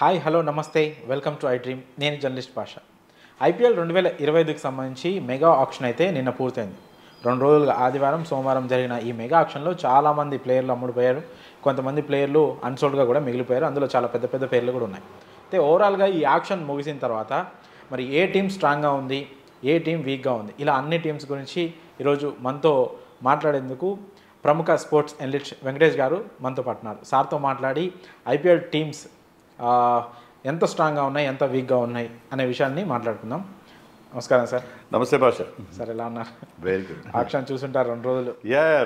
Hi hello నమస్తే welcome to I dream. నేను journalist Pasha. IPL 2025కి సంబంధించి మెగా ఆక్షన్ అయితే నిన్న పూర్తయింది. 2 రోజులుగా ఆదివారం సోమవారం జరిగిన ఈ మెగా ఆక్షన్లో చాలామంది ప్లేయర్లు అమ్ముడుపోయారు. కొంతమంది ప్లేయర్లు అన్సోల్డ్గా కూడా మిగిలిపోయారు. అందులో చాలా పెద్ద పెద్ద పేర్లు కూడా ఉన్నాయి. అయితే ఓవరాల్గా ఈ ఆక్షన్ ముగిసిన తర్వాత మరి ఏ టీం స్ట్రాంగ్గా ఉంది, ఏ టీం వీక్గా ఉంది, ఇలా అన్ని టీమ్స్ గురించి ఈరోజు మనతో మాట్లాడేందుకు ప్రముఖ స్పోర్ట్స్ ఎనలిస్ట్ వెంకటేష్ గారు మనతో పట్టున్నారు. సార్తో మాట్లాడి ఐపీఎల్ టీమ్స్ ఎంత స్ట్రాంగ్గా ఉన్నాయి, ఎంత వీక్గా ఉన్నాయి అనే విషయాన్ని మాట్లాడుకుందాం. నమస్కారం సార్. నమస్తే భాష. సార్ ఎలా ఉన్నారు? Very good. ఆక్షన్ చూసుంటారు 2 రోజులు.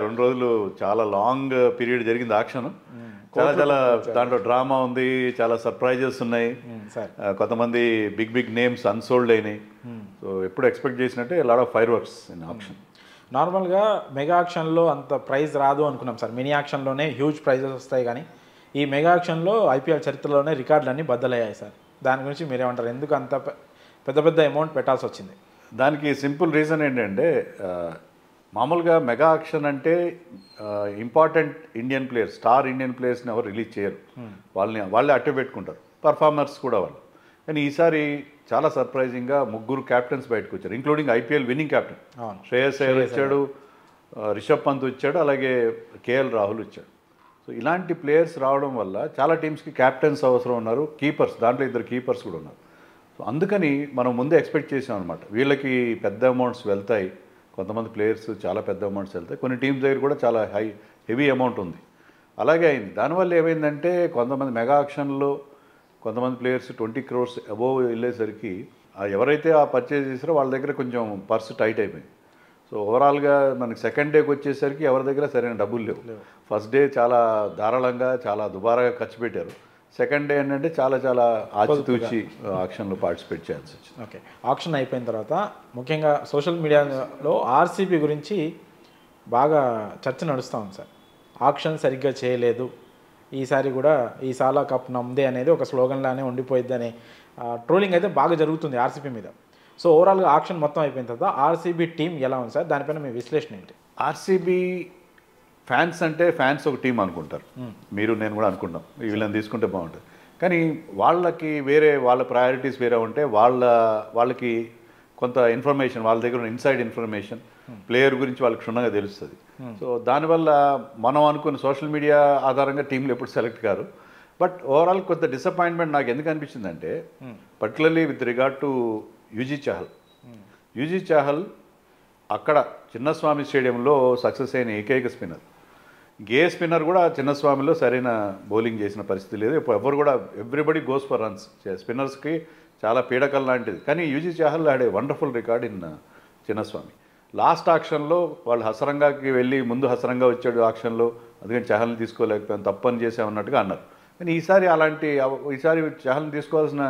2 రోజులు చాలా లాంగ్ పీరియడ్ జరిగింది ఆక్షన్. చాలా దాంట్లో డ్రామా ఉంది, చాలా సర్ప్రైజెస్ ఉన్నాయి. కొంతమంది బిగ్ నేమ్స్ అన్సోల్డ్ అయినాయి. సో ఎప్పుడు ఎక్స్పెక్ట్ చేసినట్టే lot of fireworks in auction. నార్మల్గా మెగా ఆక్షన్లో అంత ప్రైజ్ రాదు అనుకున్నాం సార్. మినీ ఆక్షన్లోనే హ్యూజ్ ప్రైజెస్ వస్తాయి, కానీ ఈ మెగా ఆక్షన్లో ఐపీఎల్ చరిత్రలోనే రికార్డులన్నీ బద్దలయ్యాయి సార్. దాని గురించి మీరేమంటారు? ఎందుకు అంత పెద్ద అమౌంట్ పెట్టాల్సి వచ్చింది? దానికి సింపుల్ రీజన్ ఏంటంటే, మామూలుగా మెగా ఆక్షన్ అంటే important Indian players, star Indian ప్లేయర్స్ని ఎవరు రిలీజ్ చేయరు. వాళ్ళే అట్టే పెట్టుకుంటారు, పర్ఫార్మర్స్ కూడా వాళ్ళు. కానీ ఈసారి చాలా సర్ప్రైజింగ్గా 3 క్యాప్టెన్స్ బయటకు వచ్చారు, including IPL winnowing captain Shreyas Iyer వచ్చాడు, రిషబ్ పంత్ వచ్చాడు, అలాగే కేఎల్ రాహుల్ వచ్చాడు. సో ఇలాంటి ప్లేయర్స్ రావడం వల్ల చాలా టీమ్స్కి క్యాప్టెన్స్ అవసరం ఉన్నారు, కీపర్స్, దాంట్లో 2 కీపర్స్ కూడా ఉన్నారు. సో అందుకని మనం ముందే ఎక్స్పెక్ట్ చేసాం అనమాట, వీళ్ళకి పెద్ద అమౌంట్స్ వెళ్తాయి, కొంతమంది ప్లేయర్స్ చాలా పెద్ద అమౌంట్స్ వెళ్తాయి, కొన్ని టీమ్స్ దగ్గర కూడా చాలా హెవీ అమౌంట్ ఉంది. అలాగే అయింది. దానివల్ల ఏమైందంటే కొంతమంది మెగా ఆక్షన్లో కొంతమంది ప్లేయర్స్ 20 crores అబోవ్ వెళ్ళేసరికి ఎవరైతే ఆ పర్చేజ్ చేసారో వాళ్ళ దగ్గర కొంచెం పర్స్ టైట్ అయిపోయింది. సో ఓవరాల్గా మనకి సెకండ్ డేకి వచ్చేసరికి ఎవరి దగ్గర సరైన డబ్బులు లేవు. ఫస్ట్ డే చాలా ధారాళంగా, చాలా దుబారాగా ఖర్చు పెట్టారు. సెకండ్ డే ఏంటంటే చాలా ఆచితూచి ఆక్షన్లో పార్టిసిపేట్ చేయాల్సి వచ్చింది. ఓకే, ఆక్షన్ అయిపోయిన తర్వాత ముఖ్యంగా సోషల్ మీడియాలో ఆర్సీబీ గురించి బాగా చర్చ నడుస్తూ ఉంది సార్. ఆక్షన్ సరిగ్గా చేయలేదు, ఈసారి కూడా ఈ సాలా కప్ నమ్మదే అనేది ఒక స్లోగన్లానే ఉండిపోయిద్ది అనే ట్రోలింగ్ అయితే బాగా జరుగుతుంది ఆర్సీబీ మీద. సో ఓవరాల్గా ఆక్షన్ మొత్తం అయిపోయిన తర్వాత ఆర్సీబీ టీం ఎలా ఉంది సార్? దానిపైన మీ విశ్లేషణ ఏంటి? ఆర్సీబీ ఫ్యాన్స్ అంటే ఫ్యాన్స్ ఒక టీం అనుకుంటారు, మీరు నేను కూడా అనుకుంటాం వీళ్ళని తీసుకుంటే బాగుంటుంది. కానీ వాళ్ళకి వాళ్ళ ప్రయారిటీస్ వేరే ఉంటే వాళ్ళకి కొంత ఇన్ఫర్మేషన్, వాళ్ళ దగ్గర ఉన్న ఇన్సైడ్ ఇన్ఫర్మేషన్ ప్లేయర్ గురించి వాళ్ళకి క్షుణ్ణంగా తెలుస్తుంది. సో దానివల్ల మనం అనుకున్న సోషల్ మీడియా ఆధారంగా టీంలు ఎప్పుడు సెలెక్ట్ కారు. బట్ ఓవరాల్ కొంత డిసప్పాయింట్మెంట్ నాకు ఎందుకు అనిపించిందంటే, particularly with regard to UG Chahal అక్కడ చిన్నస్వామి స్టేడియంలో సక్సెస్ అయిన ఏకైక స్పిన్నర్. గే స్పిన్నర్ కూడా చిన్నస్వామిలో సరైన బౌలింగ్ చేసిన పరిస్థితి లేదు. ఎవరు కూడా ఎవ్రీబడి గోస్ ఫర్ రన్స్, స్పిన్నర్స్కి చాలా పీడకల్ లాంటిది. కానీ Yuzi Chahal had a wonderful record in Chinnaswamy. Last ఆక్షన్లో వాళ్ళు హసరంగాకి వెళ్ళి ముందు హసరంగా వచ్చాడు ఆక్షన్లో, అందుకని చహల్ని తీసుకోలేకపోయాను, తప్పని చేసామన్నట్టుగా అన్నారు. కానీ ఈసారి చహల్ని తీసుకోవాల్సిన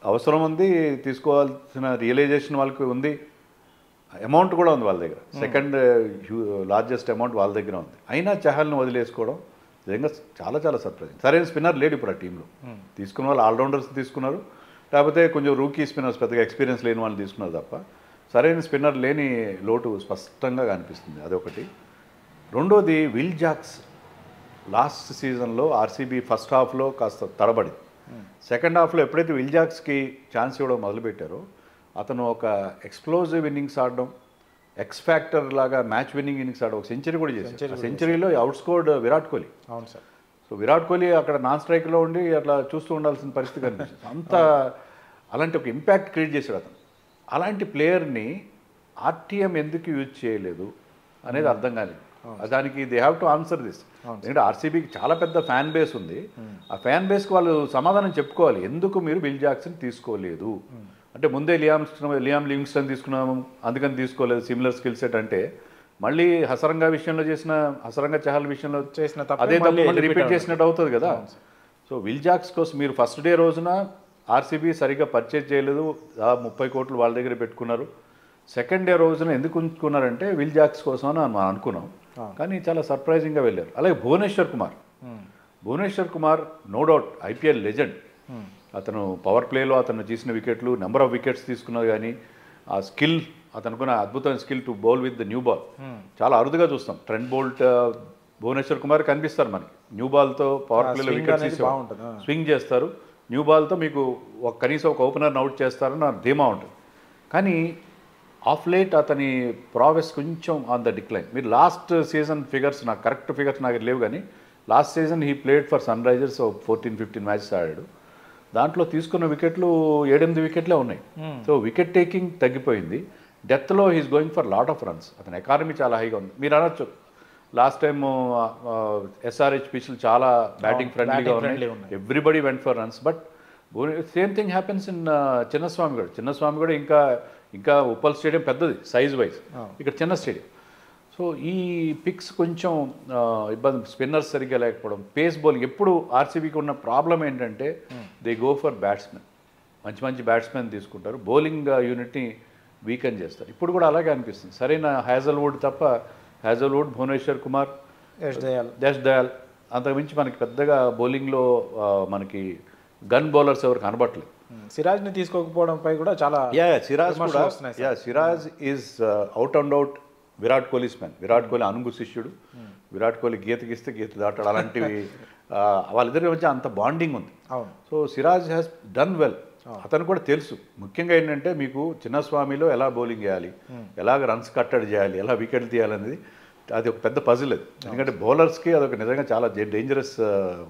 అవసరం ఉంది, తీసుకోవాల్సిన రియలైజేషన్ వాళ్ళకి ఉంది, అమౌంట్ కూడా ఉంది వాళ్ళ దగ్గర, సెకండ్ లార్జెస్ట్ అమౌంట్ వాళ్ళ దగ్గర ఉంది. అయినా చహల్ని వదిలేసుకోవడం నిజంగా చాలా సర్ప్రైజింగ్. సరైన స్పిన్నర్ లేడు ఇప్పుడు ఆ టీంలో. తీసుకున్న వాళ్ళు ఆల్రౌండర్స్ తీసుకున్నారు, లేకపోతే కొంచెం రూకీ స్పిన్నర్స్, పెద్దగా ఎక్స్పీరియన్స్ లేని వాళ్ళు తీసుకున్నారు తప్ప సరైన స్పిన్నర్ లేని లోటు స్పష్టంగా కనిపిస్తుంది. అదొకటి. రెండోది విల్ జాక్స్ లాస్ట్ సీజన్లో ఆర్సీబీ ఫస్ట్ హాఫ్లో కాస్త తడబడింది. సెకండ్ హాఫ్లో ఎప్పుడైతే విల్ జాక్స్కి ఛాన్స్ ఇవ్వడం మొదలుపెట్టారో అతను ఒక ఎక్స్ప్లోజివ్ ఇన్నింగ్స్ ఆడడం, ఎక్స్ ఫ్యాక్టర్ లాగా మ్యాచ్ విన్నింగ్ ఇన్నింగ్స్ ఆడడం, ఒక సెంచరీ కూడా చేశారు. సెంచరీలో అవుట్ స్కోర్డ్ విరాట్ కోహ్లీ. అవును సార్. సో విరాట్ కోహ్లీ అక్కడ నాన్ స్ట్రైక్లో ఉండి అట్లా చూస్తూ ఉండాల్సిన పరిస్థితి కనిపిస్తుంది. అలాంటి ఒక ఇంపాక్ట్ క్రియేట్ చేశాడు అతను. అలాంటి ప్లేయర్ని ఆర్టీఎం ఎందుకు యూజ్ చేయలేదు అనేది అర్థం కాలేదు. దానికి they have to answer this. ఎందుకంటే ఆర్సీబీకి చాలా పెద్ద ఫ్యాన్ బేస్ ఉంది. ఆ ఫ్యాన్ బేస్కి వాళ్ళు సమాధానం చెప్పుకోవాలి, ఎందుకు మీరు విల్ జాక్సన్ తీసుకోలేదు అంటే. ముందే లియామ్ లివింగ్స్టన్ తీసుకున్నాము, అందుకని తీసుకోలేదు, సిమిలర్ స్కిల్ సెట్ అంటే. మళ్ళీ హసరంగా చహల్ విషయంలో చేసిన అదే తప్పు రిపీట్ చేసినట్టు అవుతుంది కదా. సో విల్ జాక్స్ కోసం మీరు ఫస్ట్ డే రోజున ఆర్సీబీ సరిగ్గా పర్చేజ్ చేయలేదు, 30 కోట్లు వాళ్ళ దగ్గర పెట్టుకున్నారు. సెకండ్ డే రోజున ఎందుకు ఉంచుకున్నారంటే విల్ జాక్స్ కోసం అని మనం అనుకున్నాం, కానీ చాలా సర్ప్రైజింగ్గా వెళ్ళారు. అలాగే Bhuvneshwar Kumar no doubt IPL legend. అతను పవర్ ప్లేలో అతను చేసిన వికెట్లు, నెంబర్ ఆఫ్ వికెట్స్ తీసుకున్నది, కానీ ఆ స్కిల్, అతనుకున్న అద్భుతమైన skill to bowl with the new ball చాలా అరుదుగా చూస్తాం. ట్రెంట్ బోల్ట్ భువనేశ్వర్ కుమార్ కనిపిస్తారు మనకి న్యూ బాల్తో పవర్ ప్లేలో swing వికెట్స్ అనేది తీసి బాగుంటుంది. స్వింగ్ చేస్తారు, న్యూ బాల్తో మీకు కనీసం ఒక ఓపెనర్ని అవుట్ చేస్తారని నాకు ధీమా ఉంటుంది. కానీ ఆఫ్ లేట్ అతని ప్రావెస్ కొంచెం ఆన్ ద డిక్లైన్. మీరు లాస్ట్ సీజన్ ఫిగర్స్, నాకు కరెక్ట్ ఫిగర్స్ నాకు లేవు, కానీ last season he played for Sunrisers 14-15 matches ఆడాడు. దాంట్లో తీసుకున్న వికెట్లు 7-8 వికెట్లే ఉన్నాయి. సో వికెట్ టేకింగ్ తగ్గిపోయింది. డెత్లో he's going for lot of runs. అతని ఎకానమీ చాలా హైగా ఉంది. మీరు అనొచ్చు లాస్ట్ టైం ఎస్ఆర్హెచ్ పిచ్లు చాలా బ్యాటింగ్ ఫ్రెండ్లీగా ఉన్నాయి, everybody went for runs. But same thing happens in Chinnaswamy కూడా ఇంకా ఉప్పల్ స్టేడియం పెద్దది సైజ్ వైజ్, ఇక్కడ చిన్న స్టేడియం. సో ఈ పిక్స్ కొంచెం ఇబ్బంది, స్పిన్నర్స్ సరిగ్గా లేకపోవడం, పేస్ బౌలింగ్. ఎప్పుడు ఆర్సీబీకి ఉన్న ప్రాబ్లం ఏంటంటే దే గో ఫర్ బ్యాట్స్మెన్, మంచి బ్యాట్స్మెన్ తీసుకుంటారు, బౌలింగ్ యూనిట్ని వీకెన్ చేస్తారు. ఇప్పుడు కూడా అలాగే అనిపిస్తుంది. సరైన హ్యాజల్వుడ్ తప్ప, హ్యాజల్వుడ్, భువనేశ్వర్ కుమార్, యష్ దయాల్, అంతకుమించి మనకి పెద్దగా బౌలింగ్లో మనకి గన్ బౌలర్స్ ఎవరు కనబట్టలేదు. సిరాజ్ని తీసుకోకపోవడంపై కూడా చాలా Siraj is out and out Virat Kohli's man. Virat Kohli అనుగు శిష్యుడు. విరాట్ కోహ్లీ గీతకిస్తే గీత దాటాడు, అలాంటివి వాళ్ళిద్దరి మధ్య అంత బాండింగ్ ఉంది. So Siraj has done well. అతను కూడా తెలుసు ముఖ్యంగా ఏంటంటే మీకు చిన్నస్వామిలో ఎలా బౌలింగ్ చేయాలి, ఎలాగ రన్స్ కట్టడి చేయాలి, ఎలా వికెట్లు తీయాలనేది అది ఒక పెద్ద పజిల్ అది. ఎందుకంటే బౌలర్స్కి అదొక నిజంగా చాలా డేంజరస్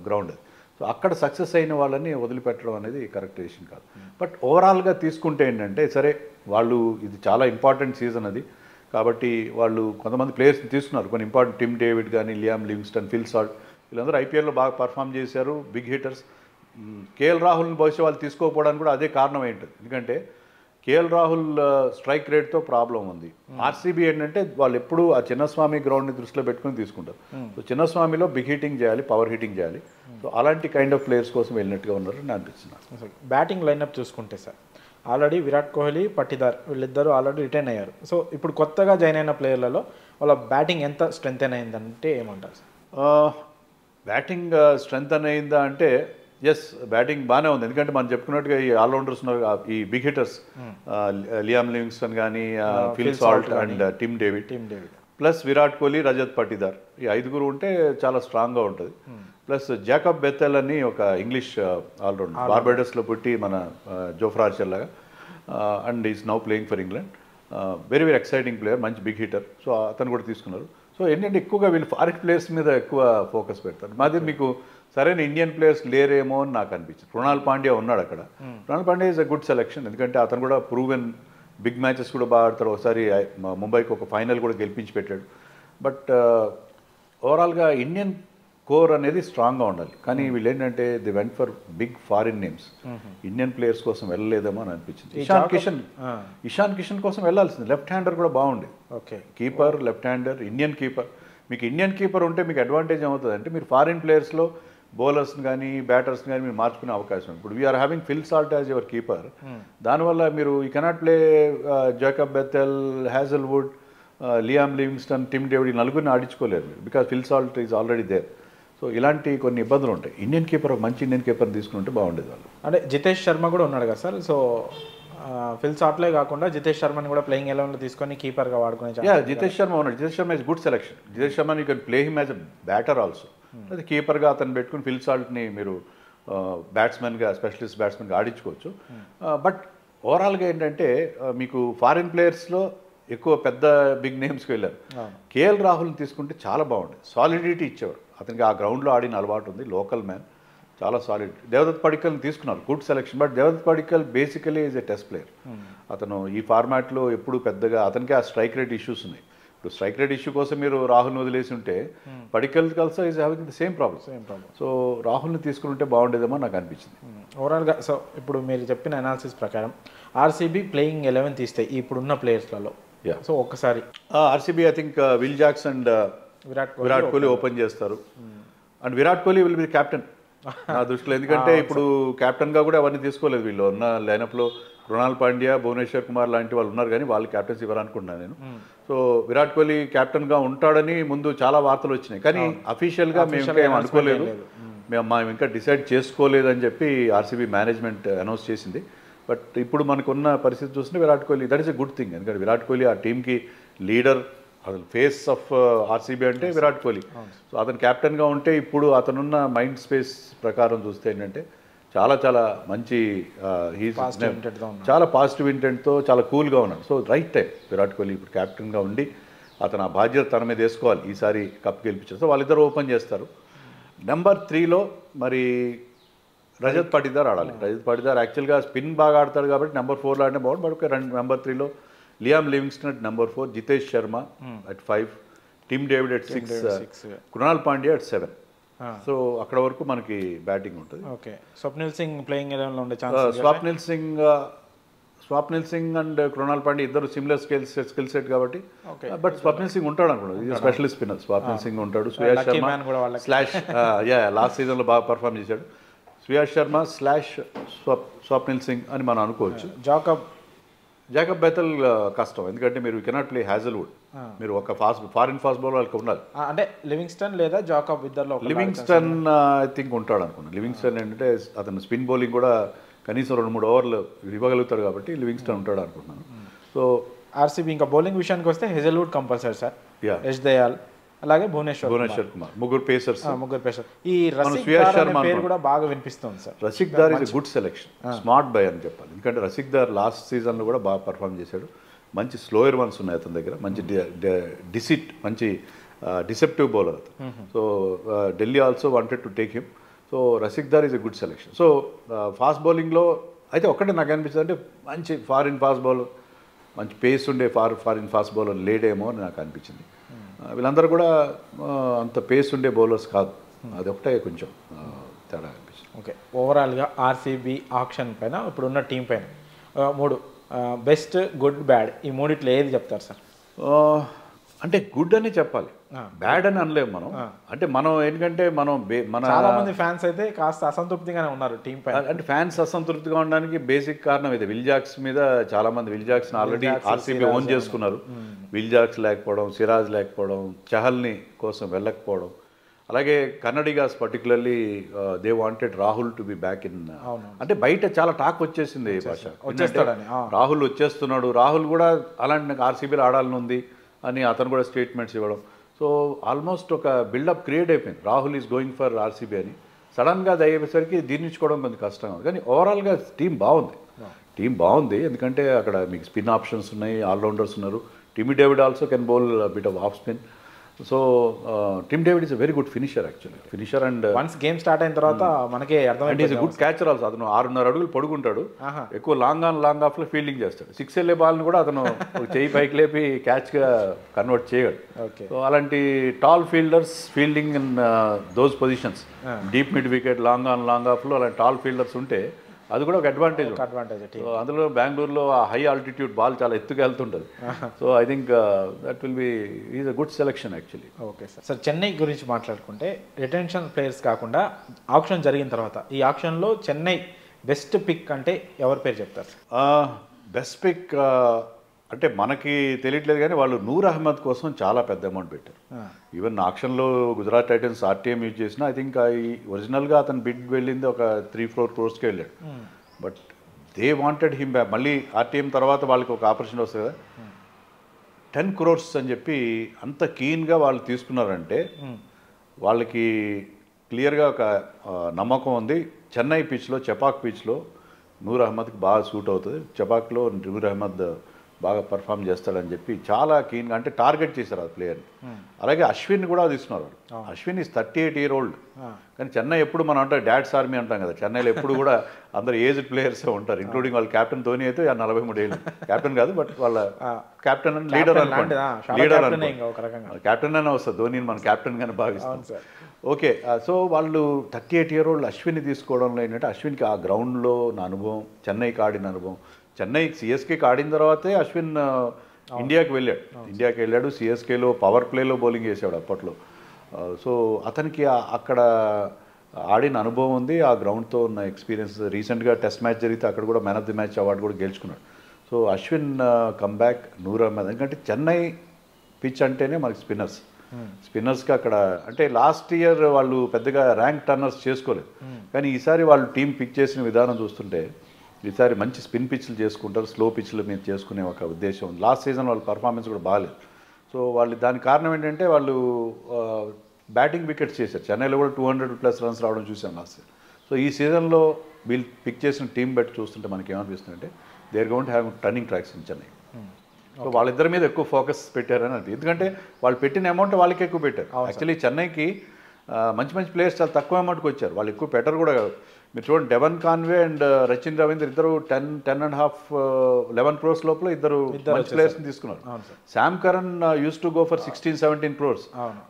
గ్రౌండ్ అది. సో అక్కడ సక్సెస్ అయిన వాళ్ళని వదిలిపెట్టడం అనేది కరెక్ట్ డెసిషన్ కాదు. బట్ ఓవరాల్గా తీసుకుంటే ఏంటంటే సరే వాళ్ళు ఇది చాలా ఇంపార్టెంట్ సీజన్ అది కాబట్టి వాళ్ళు కొంతమంది ప్లేయర్స్ని తీసుకున్నారు, కొన్ని ఇంపార్టెంట్ టిమ్ డేవిడ్ కానీ, లియామ్ లివింగ్స్టన్, ఫిల్ సాల్ట్, వీళ్ళందరూ ఐపీఎల్లో బాగా పర్ఫామ్ చేశారు, బిగ్ హిట్టర్స్. కేఎల్ రాహుల్ని బహుశా వాళ్ళు తీసుకోకపోవడానికి కూడా అదే కారణం ఏంటంటే ఎందుకంటే కేఎల్ రాహుల్ స్ట్రైక్ రేట్తో ప్రాబ్లం ఉంది. ఆర్సీబీ ఏంటంటే వాళ్ళు ఎప్పుడు ఆ చిన్నస్వామి గ్రౌండ్ని దృష్టిలో పెట్టుకుని తీసుకుంటారు. సో చిన్నస్వామిలో బిగ్ హిట్టింగ్ చేయాలి, పవర్ హిట్టింగ్ చేయాలి. సో అలాంటి కైండ్ ఆఫ్ ప్లేయర్స్ కోసం వెళ్ళినట్టుగా ఉన్నారని నేను అనిపిస్తున్నాను. బ్యాటింగ్ లైనప్ చూసుకుంటే సార్ ఆల్రెడీ విరాట్ కోహ్లీ, పట్టిదార్ వీళ్ళిద్దరూ ఆల్రెడీ రిటైన్ అయ్యారు. సో ఇప్పుడు కొత్తగా జాయిన్ అయిన ప్లేయర్లలో వాళ్ళ బ్యాటింగ్ ఎంత స్ట్రెంగ్ అయిందంటే ఏమంటారు సార్? బ్యాటింగ్ స్ట్రెంగ్ అయిందా అంటే ఎస్, బ్యాటింగ్ బాగానే ఉంది. ఎందుకంటే మనం చెప్పుకున్నట్టుగా ఈ ఆల్రౌండర్స్ ఉన్నారు, ఈ బిగ్ హిట్టర్స్ లియామ్ లివింగ్స్టన్ కానీ, Phil Salt and Tim David, plus Virat Kohli, Rajat Patidar, ఈ 5 ఉంటే చాలా స్ట్రాంగ్గా ఉంటుంది. ప్లస్ జాకబ్ బెథెల్ అని ఒక ఇంగ్లీష్ ఆల్రౌండర్, బార్బేడస్లో పుట్టి మన జోఫ్రా ఆర్చర్ లాగా, and is now playing for England. Very exciting player, మంచి బిగ్ హిటర్. సో అతను కూడా తీసుకున్నారు. సో ఏంటంటే ఎక్కువగా వీళ్ళు ఫారిన్ ప్లేయర్స్ మీద ఎక్కువ ఫోకస్ పెడతారు. మాది మీకు సరైన ఇండియన్ ప్లేయర్స్ లేరేమో అని నాకు అనిపించింది. కృణాల్ పాండ్యా ఉన్నాడు అక్కడ. Krunal Pandya is a good selection, ఎందుకంటే అతను కూడా ప్రూవెన్ బిగ్ మ్యాచెస్ కూడా బాగా ఆడతాడు. ఒకసారి ముంబైకి ఒక ఫైనల్ కూడా గెలిపించి పెట్టాడు. బట్ ఓవరాల్గా ఇండియన్ కోర్ అనేది స్ట్రాంగ్గా ఉండాలి. కానీ వీళ్ళు ఏంటంటే they went for big foreign names, Indian players కోసం వెళ్ళలేదేమో అని అనిపించింది. ఇషాన్ కిషన్ కోసం వెళ్ళాల్సింది. లెఫ్ట్ హ్యాండర్ కూడా బాగుంది. Okay, keeper, left hander, Indian keeper. మీకు ఇండియన్ కీపర్ ఉంటే మీకు అడ్వాంటేజ్ ఏమవుతుంది అంటే మీరు ఫారిన్ ప్లేయర్స్లో బౌలర్స్ని కానీ బ్యాటర్స్ని కానీ మీరు మార్చుకునే అవకాశం. ఇప్పుడు we're having Phil Salt as your keeper. దానివల్ల మీరు you cannot play Jacob Bethell, Hazlewood, Liam Livingstone, Tim David, 4 ఆడించుకోలేరు మీరు, because Phil Salt is already there. So ఇలాంటి కొన్ని ఇబ్బందులు ఉంటాయి. ఇండియన్ కీపర్, మంచి ఇండియన్ కీపర్ని తీసుకుంటే బాగుండేది వాళ్ళు. అంటే జితేష్ శర్మ కూడా ఉన్నాడు కదా సార్. సో ఫిల్ సాట్లే కాకుండా జితేష్ శర్మని కూడా ప్లేయింగ్ 11లో తీసుకొని కీపర్గా వాడుకునే. జితేష్ శర్మ ఉన్నాడు. Jitesh Sharma is good selection. Jitesh Sharma you can play him as a batter also. అది కీపర్గా అతను పెట్టుకుని ఫిల్ సాల్ట్ని మీరు బ్యాట్స్మెన్గా, స్పెషలిస్ట్ బ్యాట్స్మెన్గా ఆడించుకోవచ్చు. బట్ ఓవరాల్గా ఏంటంటే మీకు ఫారిన్ ప్లేయర్స్లో ఎక్కువ పెద్ద బిగ్ నేమ్స్కి వెళ్ళారు. కేఎల్ రాహుల్ని తీసుకుంటే చాలా బాగుండేది, సాలిడిటీ ఇచ్చేవారు. అతనికి ఆ గ్రౌండ్లో ఆడిన అలవాటు ఉంది, లోకల్ మ్యాన్, చాలా సాలిడ్. దేవదత్ పడిక్కల్ని తీసుకున్నారు, good selection. But Devdutt Padikkal basically is a test player. అతను ఈ ఫార్మాట్లో ఎప్పుడు పెద్దగా, అతనికి ఆ స్ట్రైక్ రేట్ ఇష్యూస్ ఉన్నాయి. ఇప్పుడు స్ట్రైక్ రేట్ ఇష్యూ కోసం మీరు రాహుల్ని వదిలేసి ఉంటే Padikkal also is having the same problem. So రాహుల్ని తీసుకుంటే బాగుండేదేమో నాకు అనిపించింది. ఓవరాల్గా సో ఇప్పుడు మీరు చెప్పిన అనాలిసిస్ ప్రకారం ఆర్సీబీ ప్లేయింగ్ 11 తీస్తే ఇప్పుడున్న ప్లేయర్స్లలో సో ఒక్కసారి RCB I think Will Jacks and Virat Kohli open చేస్తారు. And Virat Kohli will be captain నా దృష్టిలో. ఎందుకంటే ఇప్పుడు కెప్టెన్గా కూడా అవన్నీ తీసుకోలేదు. వీళ్ళు ఉన్న లైనప్లో కృణాల్ పాండ్యా, భువనేశ్వర్ కుమార్ లాంటి వాళ్ళు ఉన్నారు, కానీ వాళ్ళు క్యాప్టెన్సీ ఇవ్వాలనుకుంటున్నాను నేను. సో విరాట్ కోహ్లీ కెప్టెన్గా ఉంటాడని ముందు చాలా వార్తలు వచ్చినాయి, కానీ అఫీషియల్గా మేము ఇంకా ఏం అనుకోలేదు, మేము ఇంకా డిసైడ్ చేసుకోలేదని చెప్పి ఆర్సీబీ మేనేజ్మెంట్ అనౌన్స్ చేసింది. బట్ ఇప్పుడు మనకున్న పరిస్థితి చూస్తుంటే Virat Kohli, that is a good thing. ఎందుకంటే విరాట్ కోహ్లీ ఆ టీంకి లీడర్, అసలు ఫేస్ ఆఫ్ ఆర్సీబీ అంటే విరాట్ కోహ్లీ. సో అతను కెప్టెన్గా ఉంటే ఇప్పుడు అతనున్న మైండ్ స్పేస్ ప్రకారం చూస్తే ఏంటంటే చాలా చాలా మంచి చాలా పాజిటివ్ ఇంటెంట్తో చాలా కూల్గా ఉన్నాడు. So right time Virat Kohli ఇప్పుడు కెప్టెన్గా ఉండి అతను ఆ బాధ్యత తన మీద వేసుకోవాలి, ఈసారి కప్ గెలిపించారు. సో వాళ్ళిద్దరు ఓపెన్ చేస్తారు. నెంబర్ 3లో మరి రజత్ పాటిదార్ ఆడాలి. రజత్ పాటిదార్ యాక్చువల్గా స్పిన్ బాగా ఆడతాడు కాబట్టి నెంబర్ 4లో ఆడినా బాగుంది. బట్ నెంబర్ 3లో Liam Livingstone at number 4, Jitesh Sharma at 5, Tim David at 6, Krunal Pandya at 7. So అక్కడ వరకు మనకి బ్యాటింగ్ ఉంటుంది. ఓకే, స్వప్నిల్ సింగ్ ప్లేయింగ్ ఎలెవెన్లో ఉండే ఛాన్స్. స్వప్నిల్ సింగ్ అండ్ కృణాల్ పాండ్యా ఇద్దరు సిమిలర్ స్కిల్ సెట్ కాబట్టి, బట్ స్వప్నిల్ సింగ్ ఉంటాడు అనుకున్నాడు. ఇది స్పెషలిస్ట్ స్పిన్నర్. స్వప్నిల్ సింగ్ ఉంటాడు. సుయాష్ శర్మ స్లాష్ లాస్ట్ సీజన్లో బాగా పర్ఫామ్ చేశాడు. సుయాష్ శర్మ స్లాష్ స్వప్నిల్ సింగ్ అని మనం అనుకోవచ్చు. జాకబ్ బెథెల్ కష్టం, ఎందుకంటే మీరు కెనాట్ ప్లే హ్యాజల్వుడ్. మీరు ఒక ఫారిన్ ఫాస్ట్ బౌలర్ వాళ్ళకి ఉండాలి. అంటే లివింగ్స్టన్ లేదా జాకబ్ ఇద్దరులో లివింగ్స్టన్ ఐ థింక్ ఉంటాడు అనుకున్నాను. లివింగ్స్టన్ ఏంటంటే అతను స్పిన్ బౌలింగ్ కూడా కనీసం 2-3 ఓవర్లు ఇవ్వగలుగుతాడు కాబట్టి లివింగ్స్టన్ ఉంటాడు అనుకుంటున్నాను. సో ఆర్సీబీ ఇంకా బౌలింగ్ విషయానికి వస్తే Hazlewood compulsory sir, Yash Dayal అలాగే భువనేశ్వర్ కుమార్, ముగ్గురు పేసర్. ఈ రసిక్ దార్ పేరు కూడా బాగా వినిపిస్తుంది sir. Rasikh Dar is good selection, smart buy అని చెప్పాలి. ఎందుకంటే రసిక్ దార్ లాస్ట్ సీజన్లో కూడా బాగా పర్ఫామ్ చేశాడు. మంచి స్లోయర్ వన్స్ ఉన్నాయి అతని దగ్గర, మంచి మంచి డిసెప్టివ్ బౌలర్ అతను. So Delhi also wanted to take him. So Rasikh Dar is a good selection. So fast బౌలింగ్లో అయితే ఒక్కటే నాకు అనిపించింది అంటే మంచి ఫారిన్ ఫాస్ట్ బౌలర్, మంచి పేస్ ఉండే ఫారిన్ ఫాస్ట్ బౌలర్ లేడేమో అని నాకు అనిపించింది. వీళ్ళందరూ కూడా అంత పేస్ ఉండే బౌలర్స్ కాదు, అదొకటే కొంచెం తేడా అనిపిస్తుంది. ఓకే, ఓవరాల్గా ఆర్సీబీ ఆక్షన్ పైన ఇప్పుడున్న టీం పైన 3 బెస్ట్, గుడ్, బ్యాడ్ ఈ మూడిట్లో ఏది చెప్తారు సార్? అంటే గుడ్ అని చెప్పాలి, బ్యాడ్ అని అనలేము మనం. అంటే మనం ఎందుకంటే మన చాలా మంది ఫ్యాన్స్ అయితే కాస్త అసంతృప్తిగానే ఉన్నారు టీం పైన. అంటే ఫ్యాన్స్ అసంతృప్తిగా ఉండడానికి బేసిక్ కారణం ఇది. విల్జాక్స్ మీద చాలా మంది విల్జాక్స్ ఆల్రెడీ ఆర్సీబీ ఓన్ చేసుకున్నారు. విల్జాక్స్ లేకపోవడం, సిరాజ్ లేకపోవడం, చహల్ని కోసం వెళ్ళకపోవడం, అలాగే Kannadigas particularly they wanted Rahul to be back in. అంటే బయట చాలా టాక్ వచ్చేసింది భాష, రాహుల్ వచ్చేస్తున్నాడు, రాహుల్ కూడా అలాంటి ఆర్సీబీలో ఆడాలని ఉంది అని అతను కూడా స్టేట్మెంట్స్ ఇవ్వడం. సో ఆల్మోస్ట్ ఒక బిల్డప్ క్రియేట్ అయిపోయింది, Rahul is going for RCB అని. సడన్గా అది అయ్యేసరికి జీర్ణించుకోవడం కొంచెం కష్టంగా ఉంది. కానీ ఓవరాల్గా టీం బాగుంది, ఎందుకంటే అక్కడ మీకు స్పిన్ ఆప్షన్స్ ఉన్నాయి, ఆల్రౌండర్స్ ఉన్నారు. Tim David also can bowl bit of off spin. So Tim David is a very good finisher and once game start అయిన తర్వాత మనకే అర్థమైంది. Is good catcher also. అతను 6.5 అడుగులు పొడుగుంటాడు, ఎక్కువ లాంగ్ ఆఫ్లో ఫీల్డింగ్ చేస్తాడు. 6 వెళ్ళే బాల్ని కూడా అతను చెయ్యి పైకి లేపి క్యాచ్గా కన్వర్ట్ చేయగలడు. సో అలాంటి tall fielders fielding in those positions, deep mid wicket, long ఆఫ్లో అలాంటి టాల్ ఫీల్డర్స్ ఉంటే అది కూడా ఒక అడ్వాంటేజ్. అందులో బెంగళూరులో ఆ హై ఆల్టిట్యూడ్ బాల్ చాలా ఎత్తుగా వెళ్తుంటుంది. So I think that will be is a good selection actually. Okay sir, Chennai గురించి మాట్లాడుకుంటే రిటెన్షన్ ప్లేయర్స్ కాకుండా ఆప్షన్ జరిగిన తర్వాత ఈ ఆప్షన్లో చెన్నై బెస్ట్ పిక్ అంటే ఎవరి పేరు చెప్తారు? బెస్ట్ పిక్ అంటే మనకి తెలియట్లేదు కానీ వాళ్ళు నూర్ అహ్మద్ కోసం చాలా పెద్ద అమౌంట్ పెట్టారు. ఈవెన్ ఆక్షన్లో గుజరాత్ టైటన్స్ ఆర్టీఎం యూజ్ చేసిన ఐ థింక్ ఒరిజినల్గా అతను బిడ్ వెళ్ళింది ఒక 3-4 crores వెళ్ళాడు. But they wanted him back. మళ్ళీ ఆర్టీఎం తర్వాత వాళ్ళకి ఒక ఆపర్చునిటీ వస్తుంది కదా, 10 crores అని చెప్పి అంత కీన్గా వాళ్ళు తీసుకున్నారంటే వాళ్ళకి క్లియర్గా ఒక నమ్మకం ఉంది. చెన్నై పిచ్లో, చెపాక్ పిచ్లో నూర్ అహ్మద్కి బాగా సూట్ అవుతుంది, చెపాక్లో నూర్ అహ్మద్ బాగా పర్ఫామ్ చేస్తాడని చెప్పి చాలా కీన్గా అంటే టార్గెట్ చేశారు ఆ ప్లేయర్ని. అలాగే అశ్విన్ కూడా తీసుకున్నారు. Ashwin is 38 year old. కానీ చెన్నై ఎప్పుడు మనం అంటే డాడ్స్ ఆర్మీ అంటాం కదా, చెన్నైలో ఎప్పుడు కూడా అందరు ఏజ్డ్ ప్లేయర్సే ఉంటారు, ఇంక్లూడింగ్ వాళ్ళ కెప్టెన్ ధోని అయితే 43 ఏళ్ళు. కెప్టెన్ కాదు బట్ వాళ్ళ కెప్టెన్ అని లీడర్ అనుకోండి, కెప్టెన్ అనే వస్తుంది, ధోనిని మనం కెప్టెన్గానే భావిస్తాం. ఓకే, సో వాళ్ళు 38 year old అశ్విన్ని తీసుకోవడంలో ఏంటంటే అశ్విన్కి ఆ గ్రౌండ్లో నా అనుభవం, చెన్నైకి ఆడిన అనుభవం, చెన్నై సిఎస్కేకి ఆడిన తర్వాతే అశ్విన్ ఇండియాకి వెళ్ళాడు. సిఎస్కేలో పవర్ ప్లేలో బౌలింగ్ చేశాడు అప్పట్లో. సో అతనికి అక్కడ ఆడిన అనుభవం ఉంది, ఆ గ్రౌండ్తో ఉన్న ఎక్స్పీరియన్స్. రీసెంట్గా టెస్ట్ మ్యాచ్ జరిగితే అక్కడ కూడా man of the match award కూడా గెలుచుకున్నాడు. So Ashwin comeback, Noor Ahmad. ఎందుకంటే చెన్నై పిచ్ అంటేనే మనకి స్పిన్నర్స్కి అక్కడ అంటే లాస్ట్ ఇయర్ వాళ్ళు పెద్దగా ర్యాంక్ టర్నర్స్ చేసుకోలేదు, కానీ ఈసారి వాళ్ళు టీం పిక్ చేసిన విధానం చూస్తుంటే ఈసారి మంచి స్పిన్ పిచ్లు చేసుకుంటారు, స్లో పిచ్ల మీద చేసుకునే ఒక ఉద్దేశం ఉంది. లాస్ట్ సీజన్ వాళ్ళ పర్ఫార్మెన్స్ కూడా బాగాలేదు. సో వాళ్ళు దానికి కారణం ఏంటంటే వాళ్ళు బ్యాటింగ్ వికెట్స్ చేశారు. చెన్నైలో కూడా 200+ రన్స్ రావడం చూసాం లాస్ట్ ఇయర్. సో ఈ సీజన్లో వీళ్ళు పిక్ చేసిన టీం బట్టి చూస్తుంటే మనకి ఏమనిపిస్తుంది అంటే they are going to have turning tracks in Chennai. So వాళ్ళిద్దరి మీద ఎక్కువ ఫోకస్ పెట్టారని అది, ఎందుకంటే వాళ్ళు పెట్టిన అమౌంట్ వాళ్ళకి ఎక్కువ పెట్టారు. యాక్చువల్లీ చెన్నైకి మంచి మంచి ప్లేయర్స్ చాలా తక్కువ అమౌంట్కి వచ్చారు, వాళ్ళు ఎక్కువ పెట్టరు కూడా కాదు. మీరు చూడండి, Devon Conway and Rachin Ravindra ఇద్దరు 10.5 11 crores లోపల ఇద్దరు మంచి ప్లేయర్స్ని తీసుకున్నారు. Sam Curran use to go for 16-17 crores,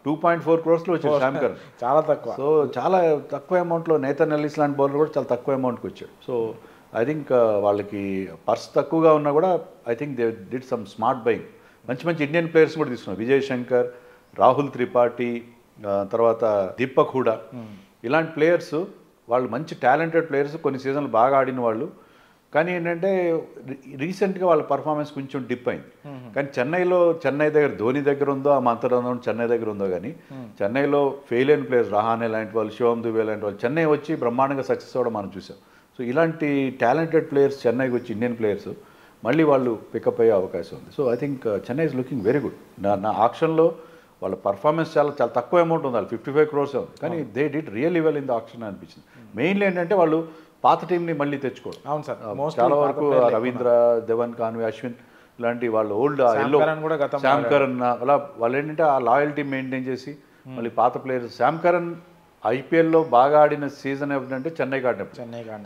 2.4 crores వచ్చాడు శామ్ కరణ్, చాలా తక్కువ. సో చాలా తక్కువ అమౌంట్లో. నేథన్ ఎల్లిస్ లాంటి బౌలర్ కూడా చాలా తక్కువ అమౌంట్కి వచ్చాడు. సో ఐ థింక్ వాళ్ళకి పర్స్ తక్కువగా ఉన్నా కూడా I think they did some smart buying. మంచి మంచి ఇండియన్ ప్లేయర్స్ కూడా తీసుకున్నారు, విజయ్ శంకర్, రాహుల్ త్రిపాఠి, తర్వాత దీపక్ హూడా, ఇలాంటి ప్లేయర్స్ వాళ్ళు మంచి టాలెంటెడ్ ప్లేయర్స్, కొన్ని సీజన్లు బాగా ఆడిన వాళ్ళు. కానీ ఏంటంటే రీసెంట్గా వాళ్ళ పర్ఫార్మెన్స్ కొంచెం డిప్ అయింది. కానీ చెన్నై దగ్గర ధోని దగ్గర ఉందో ఆ మంత్రం చెన్నై దగ్గర ఉందో, కానీ చెన్నైలో ఫెయిల్ అయిన ప్లేయర్స్ రహానే లాంటి వాళ్ళు, శివం దుబే లాంటి వాళ్ళు చెన్నై వచ్చి బ్రహ్మాండంగా సక్సెస్ అవ్వడం మనం చూసాం. సో ఇలాంటి టాలెంటెడ్ ప్లేయర్స్ చెన్నైకి వచ్చి ఇండియన్ ప్లేయర్స్ మళ్ళీ వాళ్ళు పికప్ అయ్యే అవకాశం ఉంది. So I think Chennai is looking very good. నా ఆక్షన్లో వాళ్ళ పర్ఫార్మెన్స్ చాలా తక్కువ అమౌంట్ ఉంది, 55 crores ఉంది, కానీ they did really well in the auction అనిపించింది. మెయిన్లీ ఏంటంటే వాళ్ళు పాత టీంని మళ్ళీ తెచ్చుకోవడం. అవును సార్, చాలా వరకు రవీంద్ర, ధవన్ కాన్వే, అశ్విన్ ఇలాంటి వాళ్ళు ఓల్డ్ శామ్ కరణ్ అలా వాళ్ళు ఏంటంటే ఆ లాయల్టీ మెయింటైన్ చేసి మళ్ళీ పాత ప్లేయర్స్. శామ్ కరణ్ ఐపీఎల్లో బాగా ఆడిన సీజన్ ఏంటంటే చెన్నైకి ఆడినప్పుడు.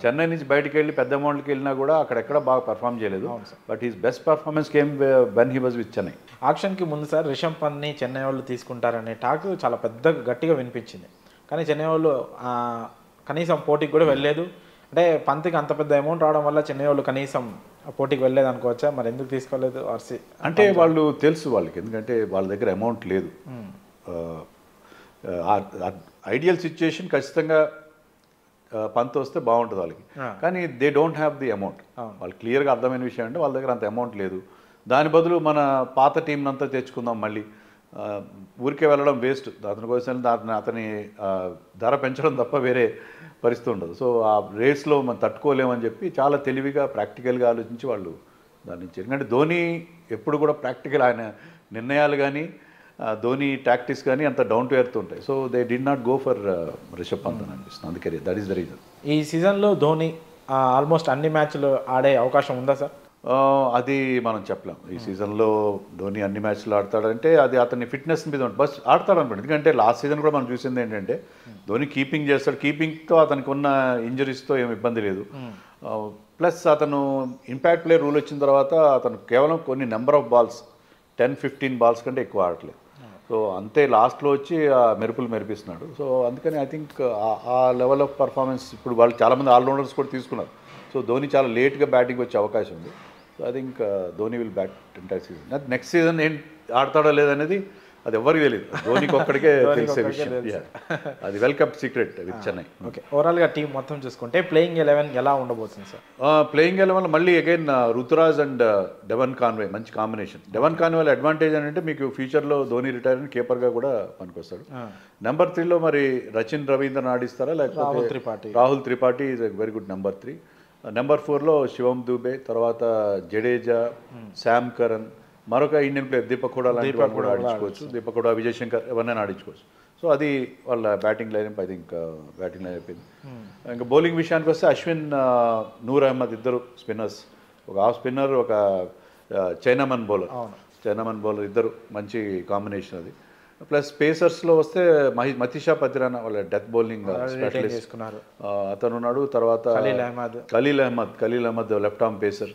చెన్నై నుంచి బయటకు వెళ్ళి పెద్ద అమౌంట్కి వెళ్ళినా కూడా అక్కడెక్కడ బాగా పర్ఫామ్ చేయలేదు, but he's best performance came when he was with Chennai. ఆక్షన్కి ముందు సార్ రిషబ్ పంత్ని చెన్నై వాళ్ళు తీసుకుంటారనే టాక్ చాలా పెద్ద గట్టిగా వినిపించింది, కానీ చెన్నై వాళ్ళు కనీసం పోటీకి కూడా వెళ్ళలేదు. అంటే పంత్కి అంత పెద్ద అమౌంట్ రావడం వల్ల చెన్నై వాళ్ళు కనీసం పోటీకి వెళ్ళలేదు అనుకోవచ్చా? మరి ఎందుకు తీసుకోలేదు ఆర్సీ? అంటే వాళ్ళు తెలుసు వాళ్ళకి, ఎందుకంటే వాళ్ళ దగ్గర అమౌంట్ లేదు. ఐడియల్ సిచ్యుయేషన్ ఖచ్చితంగా పంత్ వస్తే బాగుంటుంది వాళ్ళకి, కానీ they don't have the amount. వాళ్ళు క్లియర్గా అర్థమైన విషయం అంటే వాళ్ళ దగ్గర అంత అమౌంట్ లేదు. దాని బదులు మన పాత టీంని అంతా తెచ్చుకుందాం, మళ్ళీ ఊరికే వెళ్ళడం వేస్ట్. అతని కోసం అతని ధర పెంచడం తప్ప వేరే పరిస్థితి ఉండదు. సో ఆ రేస్లో మనం తట్టుకోలేమని చెప్పి చాలా తెలివిగా ప్రాక్టికల్గా ఆలోచించి వాళ్ళు దాని నుంచి. ఎందుకంటే ధోని ఎప్పుడు కూడా ప్రాక్టికల్, ఆయన నిర్ణయాలు కానీ ధోని టాక్టిక్స్ కానీ అంత డౌన్ టు ఎర్త్ ఉంటాయి. So they did not go for Rishabh Pant అని అనిపిస్తుంది, అందుకే దట్ ఈస్ ద రీజన్. ఈ సీజన్లో ధోని ఆల్మోస్ట్ అన్ని మ్యాచ్లు ఆడే అవకాశం ఉందా సార్? అది మనం చెప్పలేం. ఈ సీజన్లో ధోని అన్ని మ్యాచ్లు ఆడతాడంటే అది అతని ఫిట్నెస్ మీద ఉంటుంది, బస్ ఆడతాడు అనుకోండి. ఎందుకంటే లాస్ట్ సీజన్ కూడా మనం చూసింది ఏంటంటే ధోని కీపింగ్ చేస్తాడు, కీపింగ్తో అతనికి ఉన్న ఇంజరీస్తో ఏమి ఇబ్బంది లేదు. ప్లస్ అతను ఇంపాక్ట్ ప్లేయర్ రూల్ వచ్చిన తర్వాత అతను కేవలం కొన్ని నెంబర్ ఆఫ్ బాల్స్ 10-15 balls కంటే ఎక్కువ ఆడట్లేదు. సో అంతే లాస్ట్లో వచ్చి మెరుపులు మెరిపిస్తున్నాడు. సో అందుకని ఐ థింక్ ఆ లెవెల్ ఆఫ్ పర్ఫార్మెన్స్ ఇప్పుడు వాళ్ళు చాలామంది ఆల్రౌండర్స్ కూడా తీసుకున్నారు. సో ధోని చాలా లేట్గా బ్యాటింగ్ వచ్చే అవకాశం ఉంది. So I think Dhoni will bat entire season. Next season ఏం ఆడతాడో లేదనేది అది ఎవరికి తెలియదు, ధోనికి ఒక్కడికే తెలిసే విషయం. అది welcome secret with Chennai. Okay, ఓవరాల్గా టీం మొత్తం చూసుకుంటే ప్లేయింగ్ 11 ఎలా ఉండబోతుంది సార్? ప్లేయింగ్ 11 మళ్ళీ again Ruturaj and Devon Conway మంచి కాంబినేషన్. డెవన్ కాన్వే అడ్వాంటేజ్ అని అంటే మీకు ఫ్యూచర్లో ధోని రిటైర్ అయిన కీపర్గా కూడా పనికొస్తాడు. నెంబర్ 3లో మరి రచిన్ రవీంద్రన్ ఆడిస్తారా లేకపోతే Rahul Tripathi is very good number 3. Number 4లో శివం దుబే, తర్వాత జడేజా, శామ్ కరణ్, మరొక ఇండియన్ ప్లేయర్ దీపక్ హూడా లాంటి వాళ్ళు కూడా ఆడించుకోవచ్చు. దీపక్ హూడా, విజయ్ శంకర్ ఎవరినైనా ఆడించుకోవచ్చు. సో అది వాళ్ళ batting lineup. I think batting line అయిపోయింది. ఇంకా బౌలింగ్ విషయానికి వస్తే అశ్విన్, నూర్ అహ్మద్ ఇద్దరు స్పిన్నర్స్, ఒక హాఫ్ స్పిన్నర్, ఒక చైనామన్ బౌలర్ ఇద్దరు మంచి కాంబినేషన్ అది. ప్లస్ పేసర్స్లో వస్తే మతీషా పతిరానా వాళ్ళ డెత్ బౌలింగ్ స్పెషలిస్ట్ అతను ఉన్నాడు. తర్వాత Khaleel Ahmed left arm pacer.